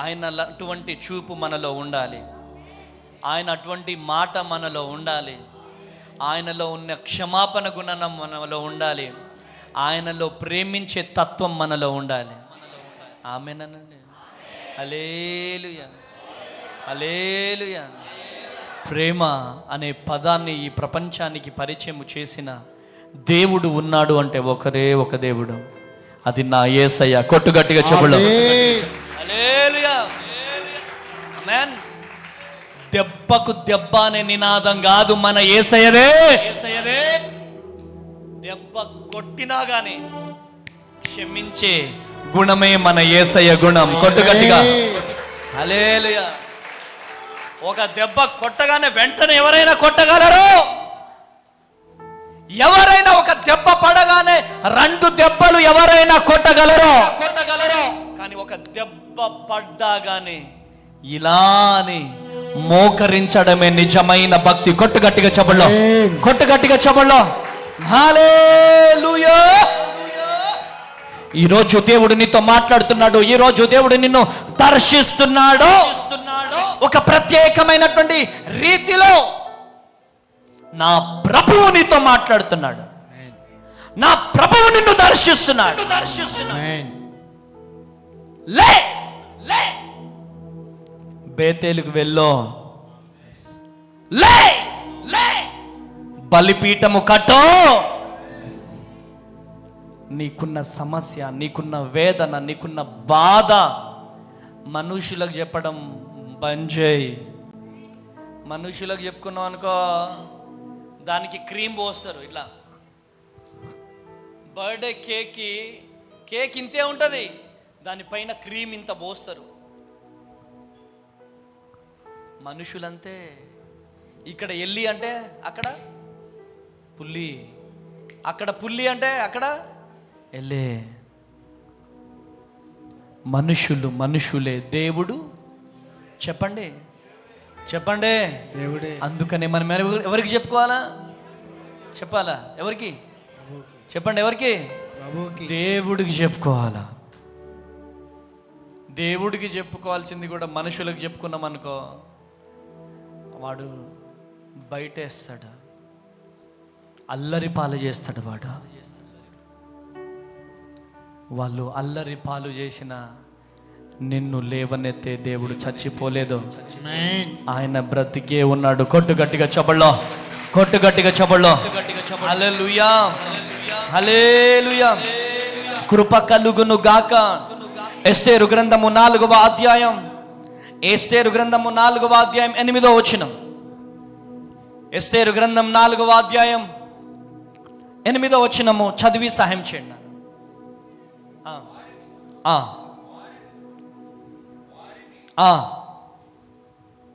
ఆయన అటువంటి చూపు మనలో ఉండాలి, ఆయన అటువంటి మాట మనలో ఉండాలి, ఆయనలో ఉన్న క్షమాపణ గుణం మనలో ఉండాలి, ఆయనలో ప్రేమించే తత్వం మనలో ఉండాలి. ఆమేనండి. హల్లెలూయా, హల్లెలూయా. ప్రేమ అనే పదాన్ని ఈ ప్రపంచానికి పరిచయం చేసిన దేవుడు ఉన్నాడు అంటే ఒకరే ఒక దేవుడు, అది నా యేసయ్య. కొట్టు గట్టిగా చెప్పులు. హల్లెలూయా, ఆమేన్. దెబ్బకు దెబ్బ అనే నినాదం కాదు, మన యేసయ్యదే. దెబ్బ కొట్టినా గాని క్షమించే గుణమే మన యేసయ్య గుణం. కొట్టు గట్టిగా. హల్లెలూయా. ఒక దెబ్బ కొట్టగానే వెంటనే ఎవరైనా కొట్టగలరు? ఎవరైనా ఒక దెబ్బ పడగానే 2 దెబ్బలు ఎవరైనా కొట్టగలరు? కానీ ఒక దెబ్బ పడ్డాగానే ఇలాని మోకరించడమే నిజమైన భక్తి. కొట్టు గట్టిగా చెప్పల్లో, కొట్టు గట్టిగా చెప్పల్లో. హల్లెలూయా. ఈరోజు దేవుడు నీతో మాట్లాడుతున్నాడు, ఈరోజు దేవుడు నిన్ను దర్శిస్తున్నాడు. ఒక ప్రత్యేకమైనటువంటి రీతిలో నా ప్రభువు నీతో మాట్లాడుతున్నాడు, నా ప్రభువు నిన్ను దర్శిస్తున్నాడు. లే లే, బేతేలుకు వెళ్ళో, లే లే, బలిపీఠము కట్టో. నీకున్న సమస్య, నీకున్న వేదన, నీకున్న బాధ మనుషులకు చెప్పడం బంద్ చేయి. మనుషులకు చెప్పుకున్నావు అనుకో, దానికి క్రీమ్ పోస్తారు. ఇట్లా బర్త్డే కేక్ ఇంతే ఉంటుంది, దానిపైన క్రీమ్ ఇంత పోస్తారు. మనుషులంతే. ఇక్కడ ఎల్లి అంటే అక్కడ పుల్లి, అక్కడ పుల్లి అంటే అక్కడ ఎల్లే. మనుషులే, దేవుడు చెప్పండి చెప్పండి దేవుడే. అందుకనే మనం ఎవరికి చెప్పుకోవాలా? చెప్పాలా? ఎవరికి చెప్పండి? ఎవరికి? దేవుడికి చెప్పుకోవాలా. దేవుడికి చెప్పుకోవాల్సింది కూడా మనుషులకు చెప్పుకున్నాం అనుకో, వాడు బయటేస్తాడు, అల్లరి పాలు చేస్తాడు. వాళ్ళు అల్లరి పాలు చేసిన నిన్ను లేవనెత్తే దేవుడు చచ్చిపోలేదు, ఆయన బ్రతికే ఉన్నాడు. కొట్టు గట్టిగా చెప్పల్లో, కొట్టు గట్టిగా చెప్పల్లో. హల్లెలూయా, హల్లెలూయా. కృప కలుగును గాక. ఎస్తేరు గ్రంథము 4వ అధ్యాయం, ఎస్తేరు గ్రంథము 4వ అధ్యాయం 8వ వచనం. ఎస్తేరు గ్రంథం 4వ అధ్యాయం 8వ వచనము చదివి సహాయం చేయండి.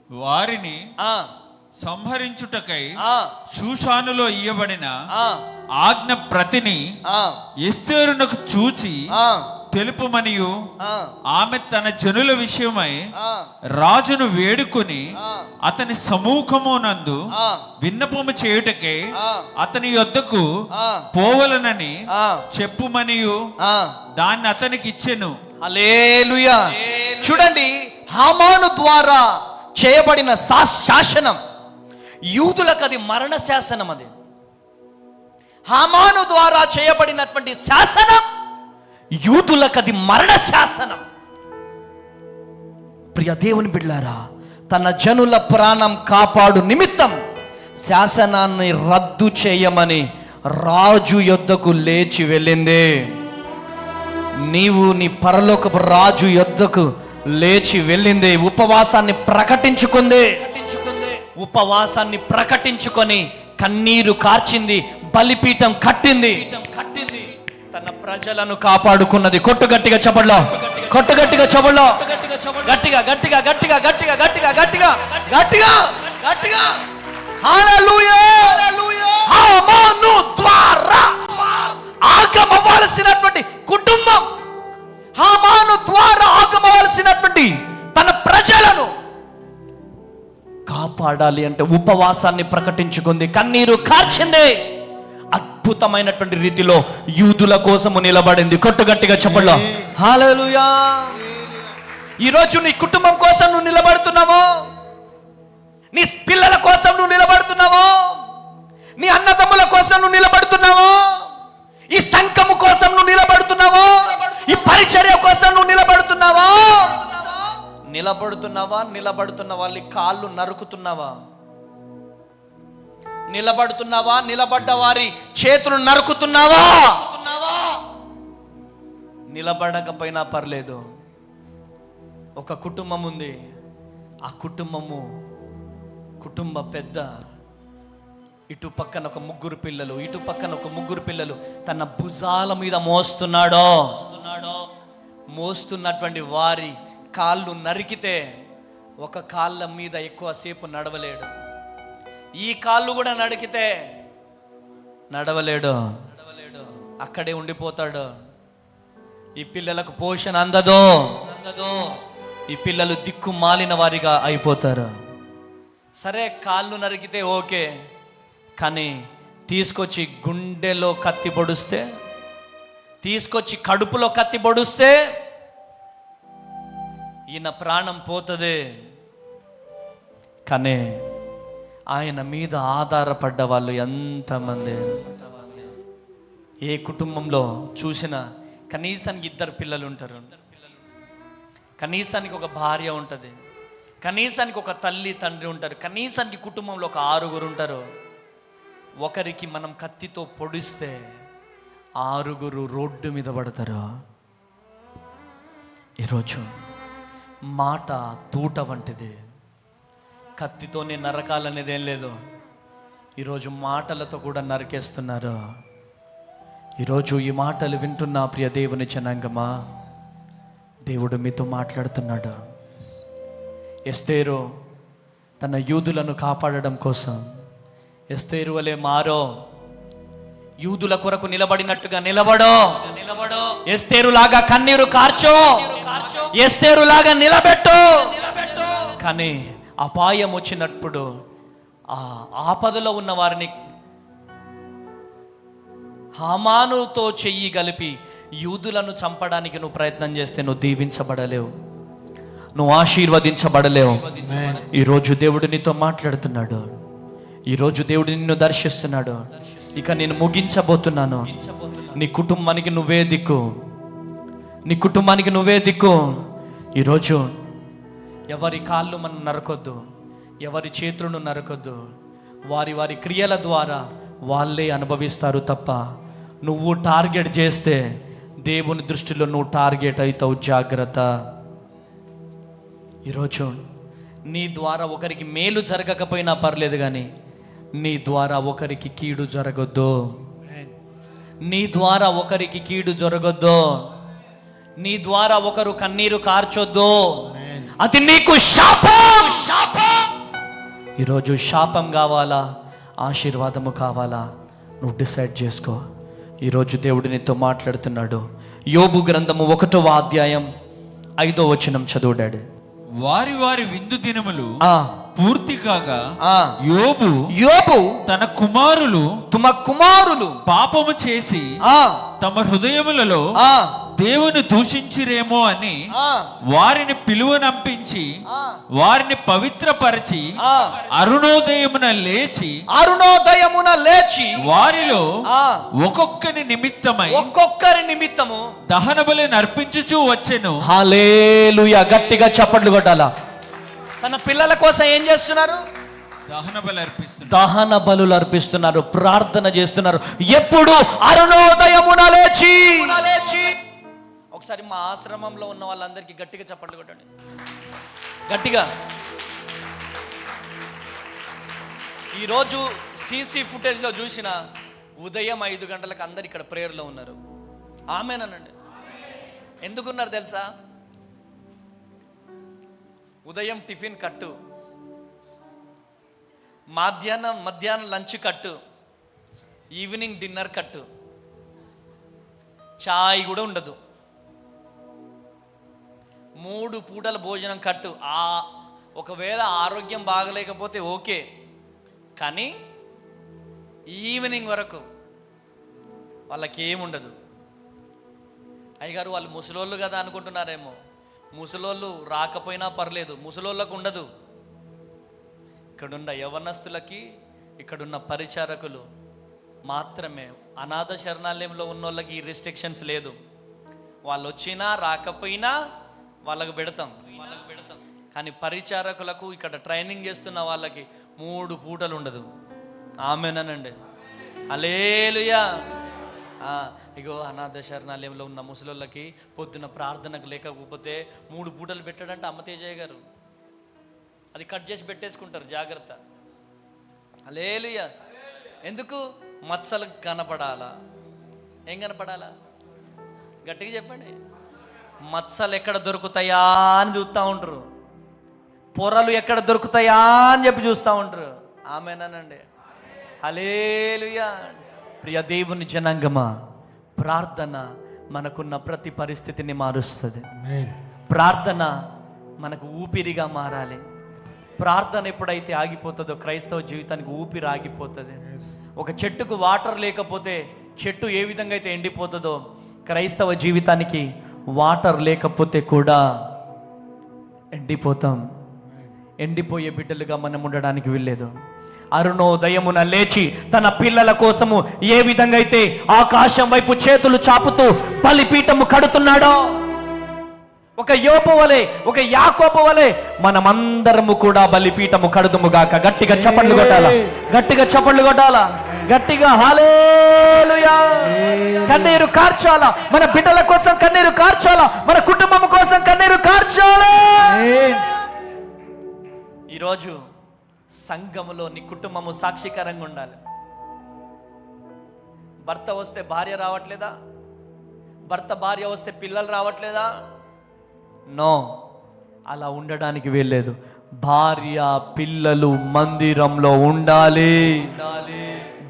వారిని సంహరించుటకై షూషానులో ఇయ్యబడిన ఆజ్ఞ ప్రతిని ఎస్తేరునకు చూచి తెలుపుమనియు, ఆమె తన జనుల విషయమై రాజును వేడుకొని అతని సమూహమునందు విన్నపము చేయుటకై అతని యొద్దకు పోవలనని చెప్పుమనియు దాన్ని అతనికి ఇచ్చెను. హల్లెలూయా. చూడండి, హామాను ద్వారా చేయబడిన శాసనం యూదులకు అది మరణ శాసనం. అది హామాను ద్వారా చేయబడినటువంటి శాసనం యూదులకు అది మరణ శాసనం. ప్రియ దేవుని బిడ్డలారా, తన జనుల ప్రాణం కాపాడు నిమిత్తం శాసనాన్ని రద్దు చేయమని రాజు యొద్దకు లేచి వెళ్ళింది. నీవు నీ పరలోకపు రాజు యొద్దకు లేచి వెళ్ళింది. ఉపవాసాన్ని ప్రకటించుకుంది. ఉపవాసాన్ని ప్రకటించుకొని కన్నీరు కార్చింది. బలిపీఠం కట్టింది. తన ప్రజలను కాపాడుకున్నది. కొట్టు గట్టిగా చపడలో, కొట్టు గట్టిగా చపడలో, గట్టిగా గట్టిగా గట్టిగా గట్టిగా గట్టిగా గట్టిగా గట్టిగా గట్టిగా హల్లెలూయా. హామాను ద్వారా ఆగమవలసినటువంటి కుటుంబం, హామాను ద్వారా ఆగమవలసినటువంటి తన ప్రజలను కాపాడాలి అంటే ఉపవాసాన్ని ప్రకటించుకుంది, కన్నీరు కార్చింది. అద్భుతమైనటువంటి రీతిలో యూదుల కోసము నిలబడింది. కొట్టుగట్టిగా చెప్పండి హల్లెలూయా. ఈరోజు నీ కుటుంబం కోసం నువ్వు నిలబడుతున్నావో, నీ పిల్లల కోసం నువ్వు నిలబడుతున్నావో, నీ అన్నదమ్ముల కోసం నువ్వు నిలబడుతున్నావో, ఈ సంఘము కోసం నువ్వు నిలబడుతున్నావో, ఈ పరిచర్య కోసం నువ్వు నిలబడుతున్నావా? నిలబడుతున్న వాళ్ళ కాళ్ళు నరుకుతున్నావా? నిలబడుతున్నావా? నిలబడ్డ వారి చేతులు నరుకుతున్నావా? నిలబడకపోయినా పర్లేదు. ఒక కుటుంబం ఉంది. ఆ కుటుంబ పెద్ద, ఇటు పక్కన ఒక ముగ్గురు పిల్లలు, ఇటు పక్కన ఒక ముగ్గురు పిల్లలు తన భుజాల మీద మోస్తున్నటువంటి వారి కాళ్ళు నరికితే ఒక కాళ్ళ మీద ఎక్కువసేపు నడవలేడు. ఈ కాళ్ళు కూడా నడవలేడు, అక్కడే ఉండిపోతాడు. ఈ పిల్లలకు పోషణ అందదో, ఈ పిల్లలు దిక్కు మాలిన వారిగా అయిపోతారు. సరే, కాళ్ళు నరికితే ఓకే, కానీ తీసుకొచ్చి గుండెలో కత్తి పొడుస్తే, తీసుకొచ్చి కడుపులో కత్తి పొడుస్తే ఈయన ప్రాణం పోతుంది. కానీ ఆయన మీద ఆధారపడ్డ వాళ్ళు ఎంతమంది? ఏ కుటుంబంలో చూసినా కనీసానికి 2 పిల్లలు ఉంటారు, కనీసానికి ఒక భార్య ఉంటుంది, కనీసానికి ఒక తల్లి తండ్రి ఉంటారు, కనీసానికి కుటుంబంలో ఒక 6 ఉంటారు. ఒకరికి మనం కత్తితో పొడిస్తే 6 రోడ్డు మీద పడతారు. ఈరోజు మాట తూట వంటిది. కత్తితోనే నరకాలనేది ఏం లేదు. ఈరోజు మాటలతో కూడా నరికేస్తున్నారు. ఈరోజు ఈ మాటలు వింటున్న ప్రియ దేవుని జనాంగమా, దేవుడు మీతో మాట్లాడుతున్నాడు. ఎస్తేరు తన యూదులను కాపాడడం కోసం ఎస్తేరు వలె మారో, యూదుల కొరకు నిలబడినట్టుగా నిలబడో, ఎస్తేరు లాగా కన్నీరు కార్చో, ఎస్తేరు లాగా నిలబెట్టో. కానీ అపాయం వచ్చినప్పుడు ఆ ఆపదలో ఉన్న వారిని హామానుతో చెయ్యి కలిపి యూదులను చంపడానికి నువ్వు ప్రయత్నం చేస్తే నువ్వు దీవించబడలేవు, నువ్వు ఆశీర్వదించబడలేవు. ఈరోజు దేవుడు నీతో మాట్లాడుతున్నాడు. ఈరోజు దేవుడు నిన్ను దర్శిస్తున్నాడు. ఇక నేను ముగించబోతున్నాను. నీ కుటుంబానికి నువ్వే దిక్కు, నీ కుటుంబానికి నువ్వే దిక్కు. ఈరోజు ఎవరి కాళ్ళు మనం నరకొద్దు, ఎవరి చేతులను నరకొద్దు. వారి వారి క్రియల ద్వారా వాళ్ళే అనుభవిస్తారు తప్ప నువ్వు టార్గెట్ చేస్తే దేవుని దృష్టిలో నువ్వు టార్గెట్ అవుతావు. జాగ్రత్త. ఈరోజు నీ ద్వారా ఒకరికి మేలు జరగకపోయినా పర్లేదు, కానీ నీ ద్వారా ఒకరికి కీడు జరగొద్దు. నీ ద్వారా ఒకరికి కీడు జరగొద్దు. నీ ద్వారా ఒకరు కన్నీరు కార్చొద్దు. అది నీకు శాపం. ఈరోజు శాపం కావాలా, ఆశీర్వాదము కావాలా? నువ్వు డిసైడ్ చేసుకో. ఈరోజు దేవుడు నీతో మాట్లాడుతున్నాడు. యోబు గ్రంథము 1వ అధ్యాయం 5వ వచనం చదువు డాడీ. వారి వారి విందు దినములు పూర్తి కాగా యోబు తన కుమారులు పాపము చేసి తమ హృదయములలో దేవుని దూషించిరేమో అని వారిని పిలువనంపించి వారిని పవిత్రపరిచి అరుణోదయమున లేచి వారిలో ఒక్కొక్కరి నిమిత్తము దహన బలి నర్పించుచూ వచ్చెను. హల్లెలూయా. గట్టిగా చప్పట్లు కొట్టాలా. తన పిల్లల కోసం ఏం చేస్తున్నారు? దహన బలులు అర్పిస్తున్నారు, ప్రార్థన చేస్తున్నారు. ఎప్పుడు? అరుణోదయమున లేచి. ఒకసారి మా ఆశ్రమంలో ఉన్న వాళ్ళందరికీ గట్టిగా చప్పట్లు కొట్టండి, గట్టిగా. ఈరోజు సీసీ ఫుటేజ్లో చూసిన ఉదయం 5 గంటలకు అందరు ఇక్కడ ప్రేయర్లో ఉన్నారు. ఆమేనండి. ఎందుకున్నారు తెలుసా? ఉదయం టిఫిన్ కట్టు, మధ్యాహ్నం లంచ్ కట్టు, ఈవినింగ్ డిన్నర్ కట్టు, చాయ్ కూడా ఉండదు, 3 పూటల భోజనం కట్టు. ఒకవేళ ఆరోగ్యం బాగలేకపోతే ఓకే, కానీ ఈవినింగ్ వరకు వాళ్ళకి ఏముండదు. అయ్యగారు వాళ్ళు ముసలోళ్ళు కదా అనుకుంటున్నారేమో. ముసలోళ్ళు రాకపోయినా పర్లేదు, ముసలోళ్ళకు ఉండదు. ఇక్కడున్న యవనస్తులకి, ఇక్కడున్న పరిచారకులు మాత్రమే. అనాథ శరణాలయంలో ఉన్న వాళ్ళకి ఈ రిస్ట్రిక్షన్స్ లేదు. వాళ్ళు వచ్చినా రాకపోయినా వాళ్ళకు పెడతాం. కానీ పరిచారకులకు, ఇక్కడ ట్రైనింగ్ చేస్తున్న వాళ్ళకి 3 పూటలు ఉండదు. ఆమేనండి, హల్లెలూయా. ఇగో అనాథ శరణాలయంలో ఉన్న ముసలోళ్ళకి పొద్దున ప్రార్థనకు లేకపోతే 3 పూటలు పెట్టాడంటే అమ్మ తేజయ్య గారు అది కట్ చేసి పెట్టేసుకుంటారు. జాగ్రత్త. హల్లెలూయా. ఎందుకు? మచ్చలు కనపడాలా? ఏం కనపడాలా? గట్టిగా చెప్పండి. మచ్చలు ఎక్కడ దొరుకుతాయా అని చూస్తూ ఉంటారు, పొరలు ఎక్కడ దొరుకుతాయా అని చెప్పి చూస్తూ ఉంటారు. ఆమేనండి, హల్లెలూయా. ప్రియ దేవుని జనాంగమా, ప్రార్థన మనకున్న ప్రతి పరిస్థితిని మారుస్తుంది. ప్రార్థన మనకు ఊపిరిగా మారాలి. ప్రార్థన ఎప్పుడైతే ఆగిపోతుందో క్రైస్తవ జీవితానికి ఊపిరి ఆగిపోతుంది. ఒక చెట్టుకు వాటర్ లేకపోతే చెట్టు ఏ విధంగా అయితే ఎండిపోతుందో, క్రైస్తవ జీవితానికి వాటర్ లేకపోతే కూడా ఎండిపోతాం. ఎండిపోయే బిడ్డలుగా మనం ఉండడానికి వీల్లేదు. అరుణోదయమున లేచి తన పిల్లల కోసము ఏ విధంగా అయితే ఆకాశం వైపు చేతులు చాపుతూ బలిపీఠము కడుతున్నాడో, ఒక యోబు వలె, ఒక యాకోబు వలె మనమందరము కూడా బలిపీఠము కడుదుము గాక. గట్టిగా చప్పట్లు కొట్టాలా, గట్టిగా చప్పట్లు కొట్టాలా, గట్టిగా హల్లెలూయా. కన్నీరు కార్చాలా, మన బిడ్డల కోసం కన్నీరు కార్చాలా, మన కుటుంబం కోసం కన్నీరు కార్చాలా. ఈరోజు సంఘములో నీ కుటుంబము సాక్షికరంగా ఉండాలి. భర్త వస్తే భార్య రావట్లేదా? భార్య వస్తే పిల్లలు రావట్లేదా? నో, అలా ఉండడానికి వీల్లేదు. భార్య పిల్లలు మందిరంలో ఉండాలి.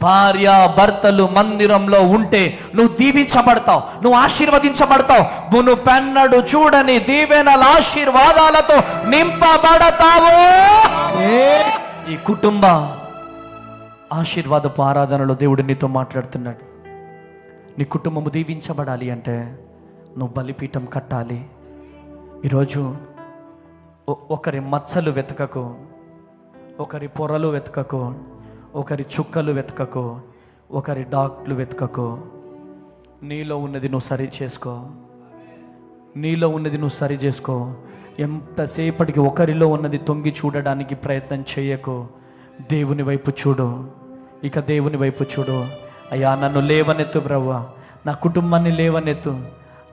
భార్య భర్తలు మందిరంలో ఉంటే నువ్వు దీవించబడతావు, నువ్వు ఆశీర్వదించబడతావు. నువ్వు పెన్నడు చూడని దీవెనల ఆశీర్వాదాలతో నింపబడతావు. ఈ కుటుంబ ఆశీర్వాదపు ఆరాధనలో దేవుడు నీతో మాట్లాడుతున్నాడు. నీ కుటుంబము దీవించబడాలి అంటే నువ్వు బలిపీఠం కట్టాలి. ఈరోజు ఒకరి మచ్చలు వెతకకు, ఒకరి పొరలు వెతకకు, ఒకరి చుక్కలు వెతకకు, ఒకరి డాక్లు వెతకకు. నీలో ఉన్నది నువ్వు సరి చేసుకో, నీలో ఉన్నది నువ్వు సరి చేసుకో. ఎంతసేపటికి ఒకరిలో ఉన్నది తొంగి చూడడానికి ప్రయత్నం చేయకు. దేవుని వైపు చూడు, ఇక దేవుని వైపు చూడు. అయ్యా నన్ను లేవనెత్తు ప్రభువా, నా కుటుంబాన్ని లేవనెత్తు,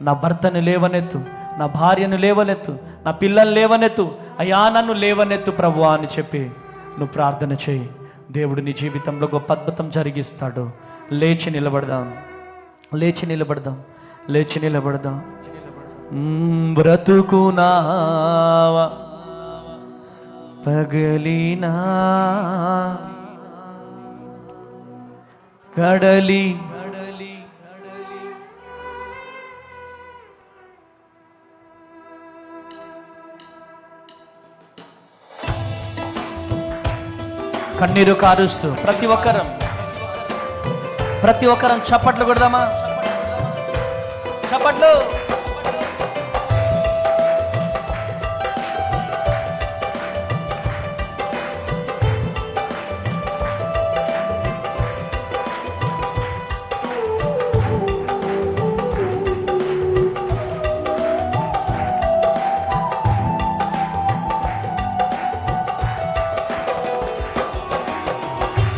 నా భర్తని లేవనెత్తు, నా భార్యను లేవనెత్తు, నా పిల్లల్ని లేవనెత్తు. అయ్యా నన్ను లేవనెత్తు ప్రభువా అని చెప్పి నువ్వు ప్రార్థన చేయి. దేవుడు నీ జీవితంలో గొప్ప అద్భుతం జరిగిస్తాడు. లేచి నిలబడదాం, లేచి నిలబడదాం, లేచి నిలబడదాం. బ్రతుకునావా పగలినా కడలి కన్నీరు కారుస్తూ ప్రతి ఒక్కరం చప్పట్లు కొడదామా? చప్పట్లు.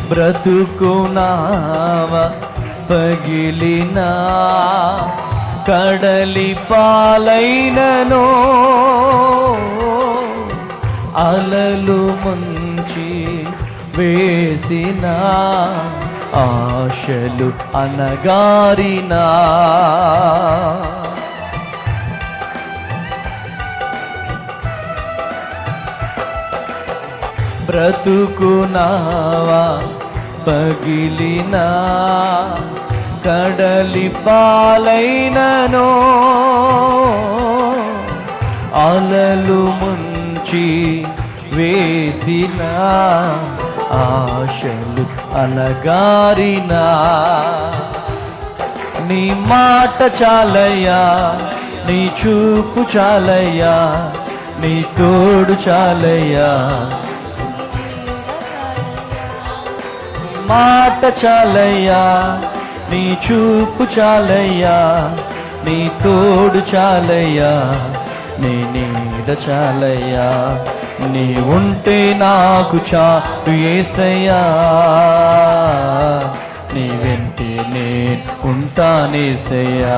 బ్రతుకునావ పగిలిన కడలి పాలైనను అలలు ముంచి వేసిన ఆశలు అనగారినా బ్రతుకునావా పగిలిన కడలి పాలైనను అలలు ముంచి వేసిన ఆశలు అలగారినా నీ మాట చాలయ్యా, నీ చూపు చాలయ్యా, నీ తోడు చాలయ్యా, మాట చాలయ్యా, నీ చూపు చాలయ్యా, నీ తోడు చాలయ్యా, నీ నీడ చాలయ్యా, నీ ఉంటే నాకు చాలు యేసయ్యా, నీ వెంటే నేను ఉంటానేసయ్యా,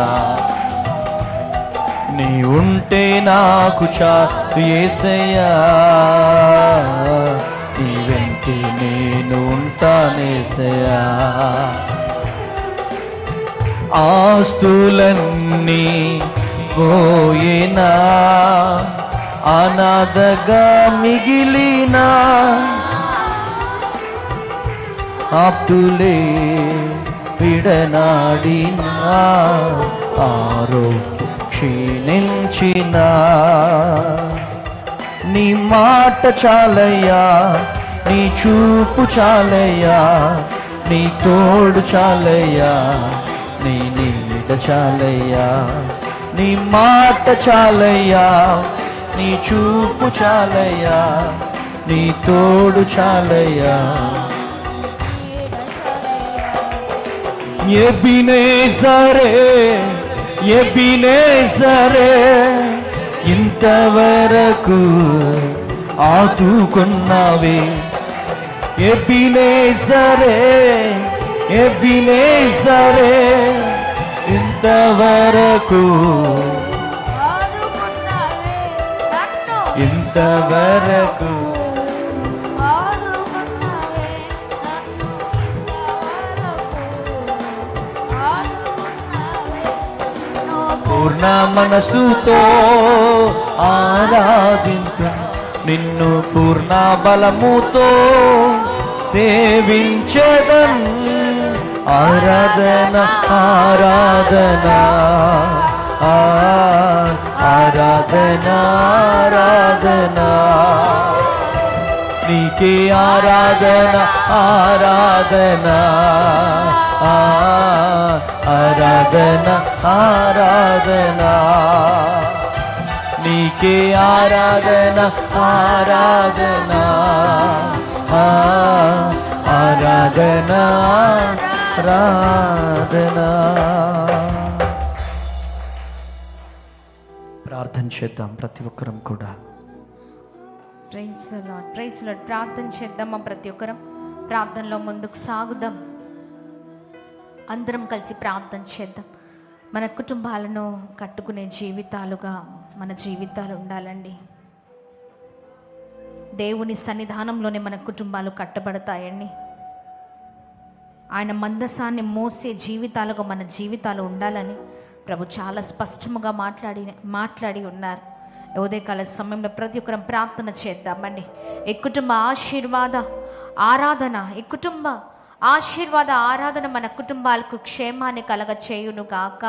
నీ ఉంటే నాకు చాలు యేసయ్యా, నీ వెంటే నేను ఉంటానేసయ్యా. ఆస్తులన్నీ పోయినా అనాథగా మిగిలిన ఆప్తులే విడనాడిన ఆరోగ్య క్షీణించిన నీ మాట చాలయ్యా, నీ చూపు చాలయ్యా, నీ తోడు చాలయ్యా, నీ నీడ చాలయ్యా, నీ మాట చాలయ్యా, నీ చూపు చాలయ్యా, నీ తోడు చాలయ్యా. ఎబినేజరే ఎబినేజరే ఇంతవరకు ఆదుకున్నావే, ఎబినేజరే ఎబినేజరే ఇంతవరకు ఇంతవరకు పూర్ణ మనసుతో ఆరాధించు, నిన్ను పూర్ణ బలముతో సేవించదన్. ఆరాధన ఆరాధన ఆరాధన ఆరాధన నీకే ఆరాధన ఆరాధన ఆరాధన ఆరాధన నీకే ఆరాధన ఆరాధన ఆరాధన ఆరాధన. ప్రార్థన చేద్దాం ప్రతి ఒక్కరం కూడా. Praise Lord, praise Lord. ప్రార్థన చేద్దామా? ప్రతి ఒక్కరం ప్రార్థనలో ముందుకు సాగుదాం. అందరం కలిసి ప్రార్థన చేద్దాం. మన కుటుంబాలను కట్టుకునే జీవితాలుగా మన జీవితాలు ఉండాలండి. దేవుని సన్నిధానంలోనే మన కుటుంబాలు కట్టబడతాయండి. ఆయన మందసాన్ని మోసే జీవితాలుగా మన జీవితాలు ఉండాలని ప్రభు చాలా స్పష్టముగా మాట్లాడి ఉన్నారు. ఉదయకాల సమయంలో ప్రతి ఒక్కరం ప్రార్థన చేద్దామండి. ఈ కుటుంబ ఆశీర్వాద ఆరాధన, ఈ కుటుంబ ఆశీర్వాద ఆరాధన మన కుటుంబాలకు క్షేమాన్ని కలగ చేయును గాక.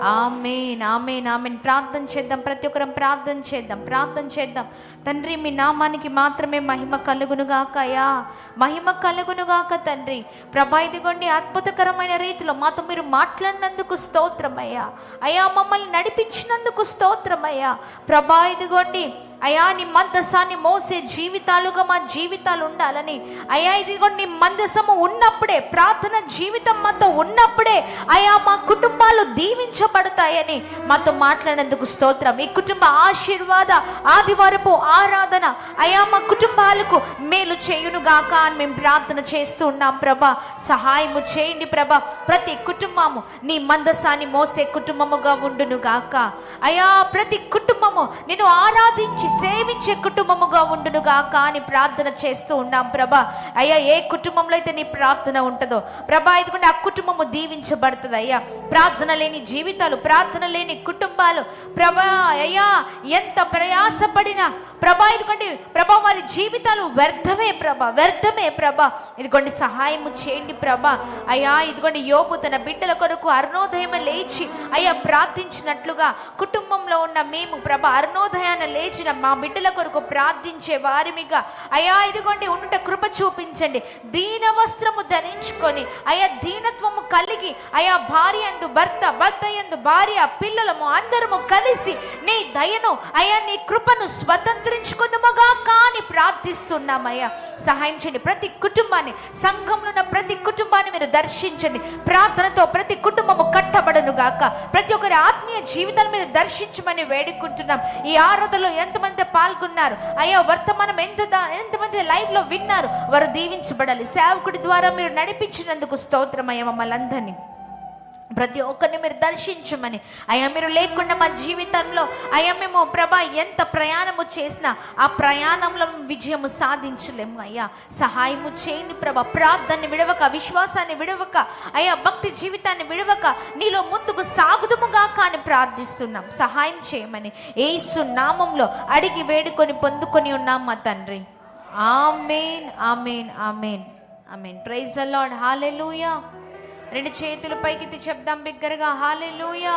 ఆమేన్, ఆమేన్, ఆమేన్. ప్రార్థన చేద్దాం, ప్రతి ఒక్కరం ప్రార్థన చేద్దాం. తండ్రి, మీ నామానికి మాత్రమే మహిమ కలుగునుగాక అయ్యా, మహిమ కలుగునుగాక తండ్రి. ప్రభా, ఇదిగోండి అద్భుతకరమైన రీతిలో మాతో మీరు మాట్లాడినందుకు స్తోత్రం అయ్యా. మమ్మల్ని నడిపించినందుకు స్తోత్రం అయ్యా. ప్రభా, ఇదిగోండి అయా నీ మందసాన్ని మోసే జీవితాలుగా మా జీవితాలు ఉండాలని, అయా ఇదిగో నీ మందసము ఉన్నప్పుడే, ప్రార్థన జీవితం మాతో ఉన్నప్పుడే అయా మా కుటుంబాలు దీవించబడతాయని మాతో మాట్లాడినందుకు స్తోత్రం. ఈ కుటుంబ ఆశీర్వాద ఆదివారపు ఆరాధన అయా మా కుటుంబాలకు మేలు చేయునుగాక అని మేము ప్రార్థన చేస్తూ ఉన్నాం ప్రభా. సహాయము చేయండి ప్రభా. ప్రతి కుటుంబము నీ మందసాన్ని మోసే కుటుంబముగా ఉండునుగాక అయా. ప్రతి కుటుంబము నిన్ను ఆరాధించి సేవించే కుటుంబముగా ఉండునుగాక అని ప్రార్థన చేస్తూ ఉన్నాం ప్రభా. అయ్యా ఏ కుటుంబంలో అయితే నీ ప్రార్థన ఉంటుందో ప్రభా, ఇదిగోండి ఆ కుటుంబము దీవించబడుతుంది అయ్యా. ప్రార్థన లేని జీవితాలు, ప్రార్థన లేని కుటుంబాలు ప్రభా అయ్యా ఎంత ప్రయాసపడినా ప్రభా ఇదిగోండి ప్రభా వారి జీవితాలు వ్యర్థమే ప్రభా, వ్యర్థమే ప్రభా. ఇదిగోండి సహాయము చేయండి ప్రభా. అయ్యా ఇదిగోండి యోబు తన బిడ్డల కొరకు అరుణోదయం లేచి అయ్యా ప్రార్థించినట్లుగా కుటుంబంలో ఉన్న మేము ప్రభా అరుణోదయాన్ని లేచిన మా బిడ్డల కొరకు ప్రార్థించే వారిమిగా అయ్యా ఇదిగోండి ఉండుట కృప చూపించండి. దీన వస్త్రము ధరించుకొని అయ్యా దీనత్వము కలిగి అయ్యా భార్య యందు భర్త, భర్త యందు భార్య, పిల్లలము అందరము కలిసి నీ దయను అయ్యా నీ కృపను స్వతంత్రించుకుందాముగా కానీ ప్రార్థిస్తున్నామయ్యా. సహాయం చేయండి. ప్రతి కుటుంబాన్ని, సంఘంలో ఉన్న ప్రతి కుటుంబాన్ని మీరు దర్శించండి. ప్రార్థనతో ప్రతి కుటుంబము కట్టబడను గాక. ప్రతి ఒక్కరి ఆత్మీయ జీవితాన్ని మీరు దర్శించమని వేడుకుంటున్నాం. ఈ ఆరాధనలో ఎంతమంది పాల్గొన్నారు అయ్యా, వర్తమానం ఎంతమంది లైవ్ లో విన్నారు, వారు దీవించబడాలి. సేవకుడి ద్వారా మీరు నడిపించినందుకు స్తోత్రమయ్యా. మమ్మల్ని అందరినీ ప్రతి ఒక్కరిని మీరు దర్శించమని అయ్యా. మీరు లేకుండా మా జీవితంలో అయ్యా మేము ప్రభా ఎంత ప్రయాణము చేసినా ఆ ప్రయాణంలో విజయము సాధించలేము అయ్యా. సహాయము చేయండి ప్రభా. ప్రార్థనని విడవక, విశ్వాసాన్ని విడవక అయ్యా, భక్తి జీవితాన్ని విడవక నీలో ముందుకు సాగుదుముగా కానీ ప్రార్థిస్తున్నాం. సహాయం చేయమని యేసు నామంలో అడిగి వేడుకొని పొందుకొని ఉన్నాం మా తండ్రి. Amen, amen, amen, amen. Praise the lord. Hallelujah. రెండు చేతులు పైకెత్తి చెప్దాం బిగ్గరగా, హల్లెలూయా.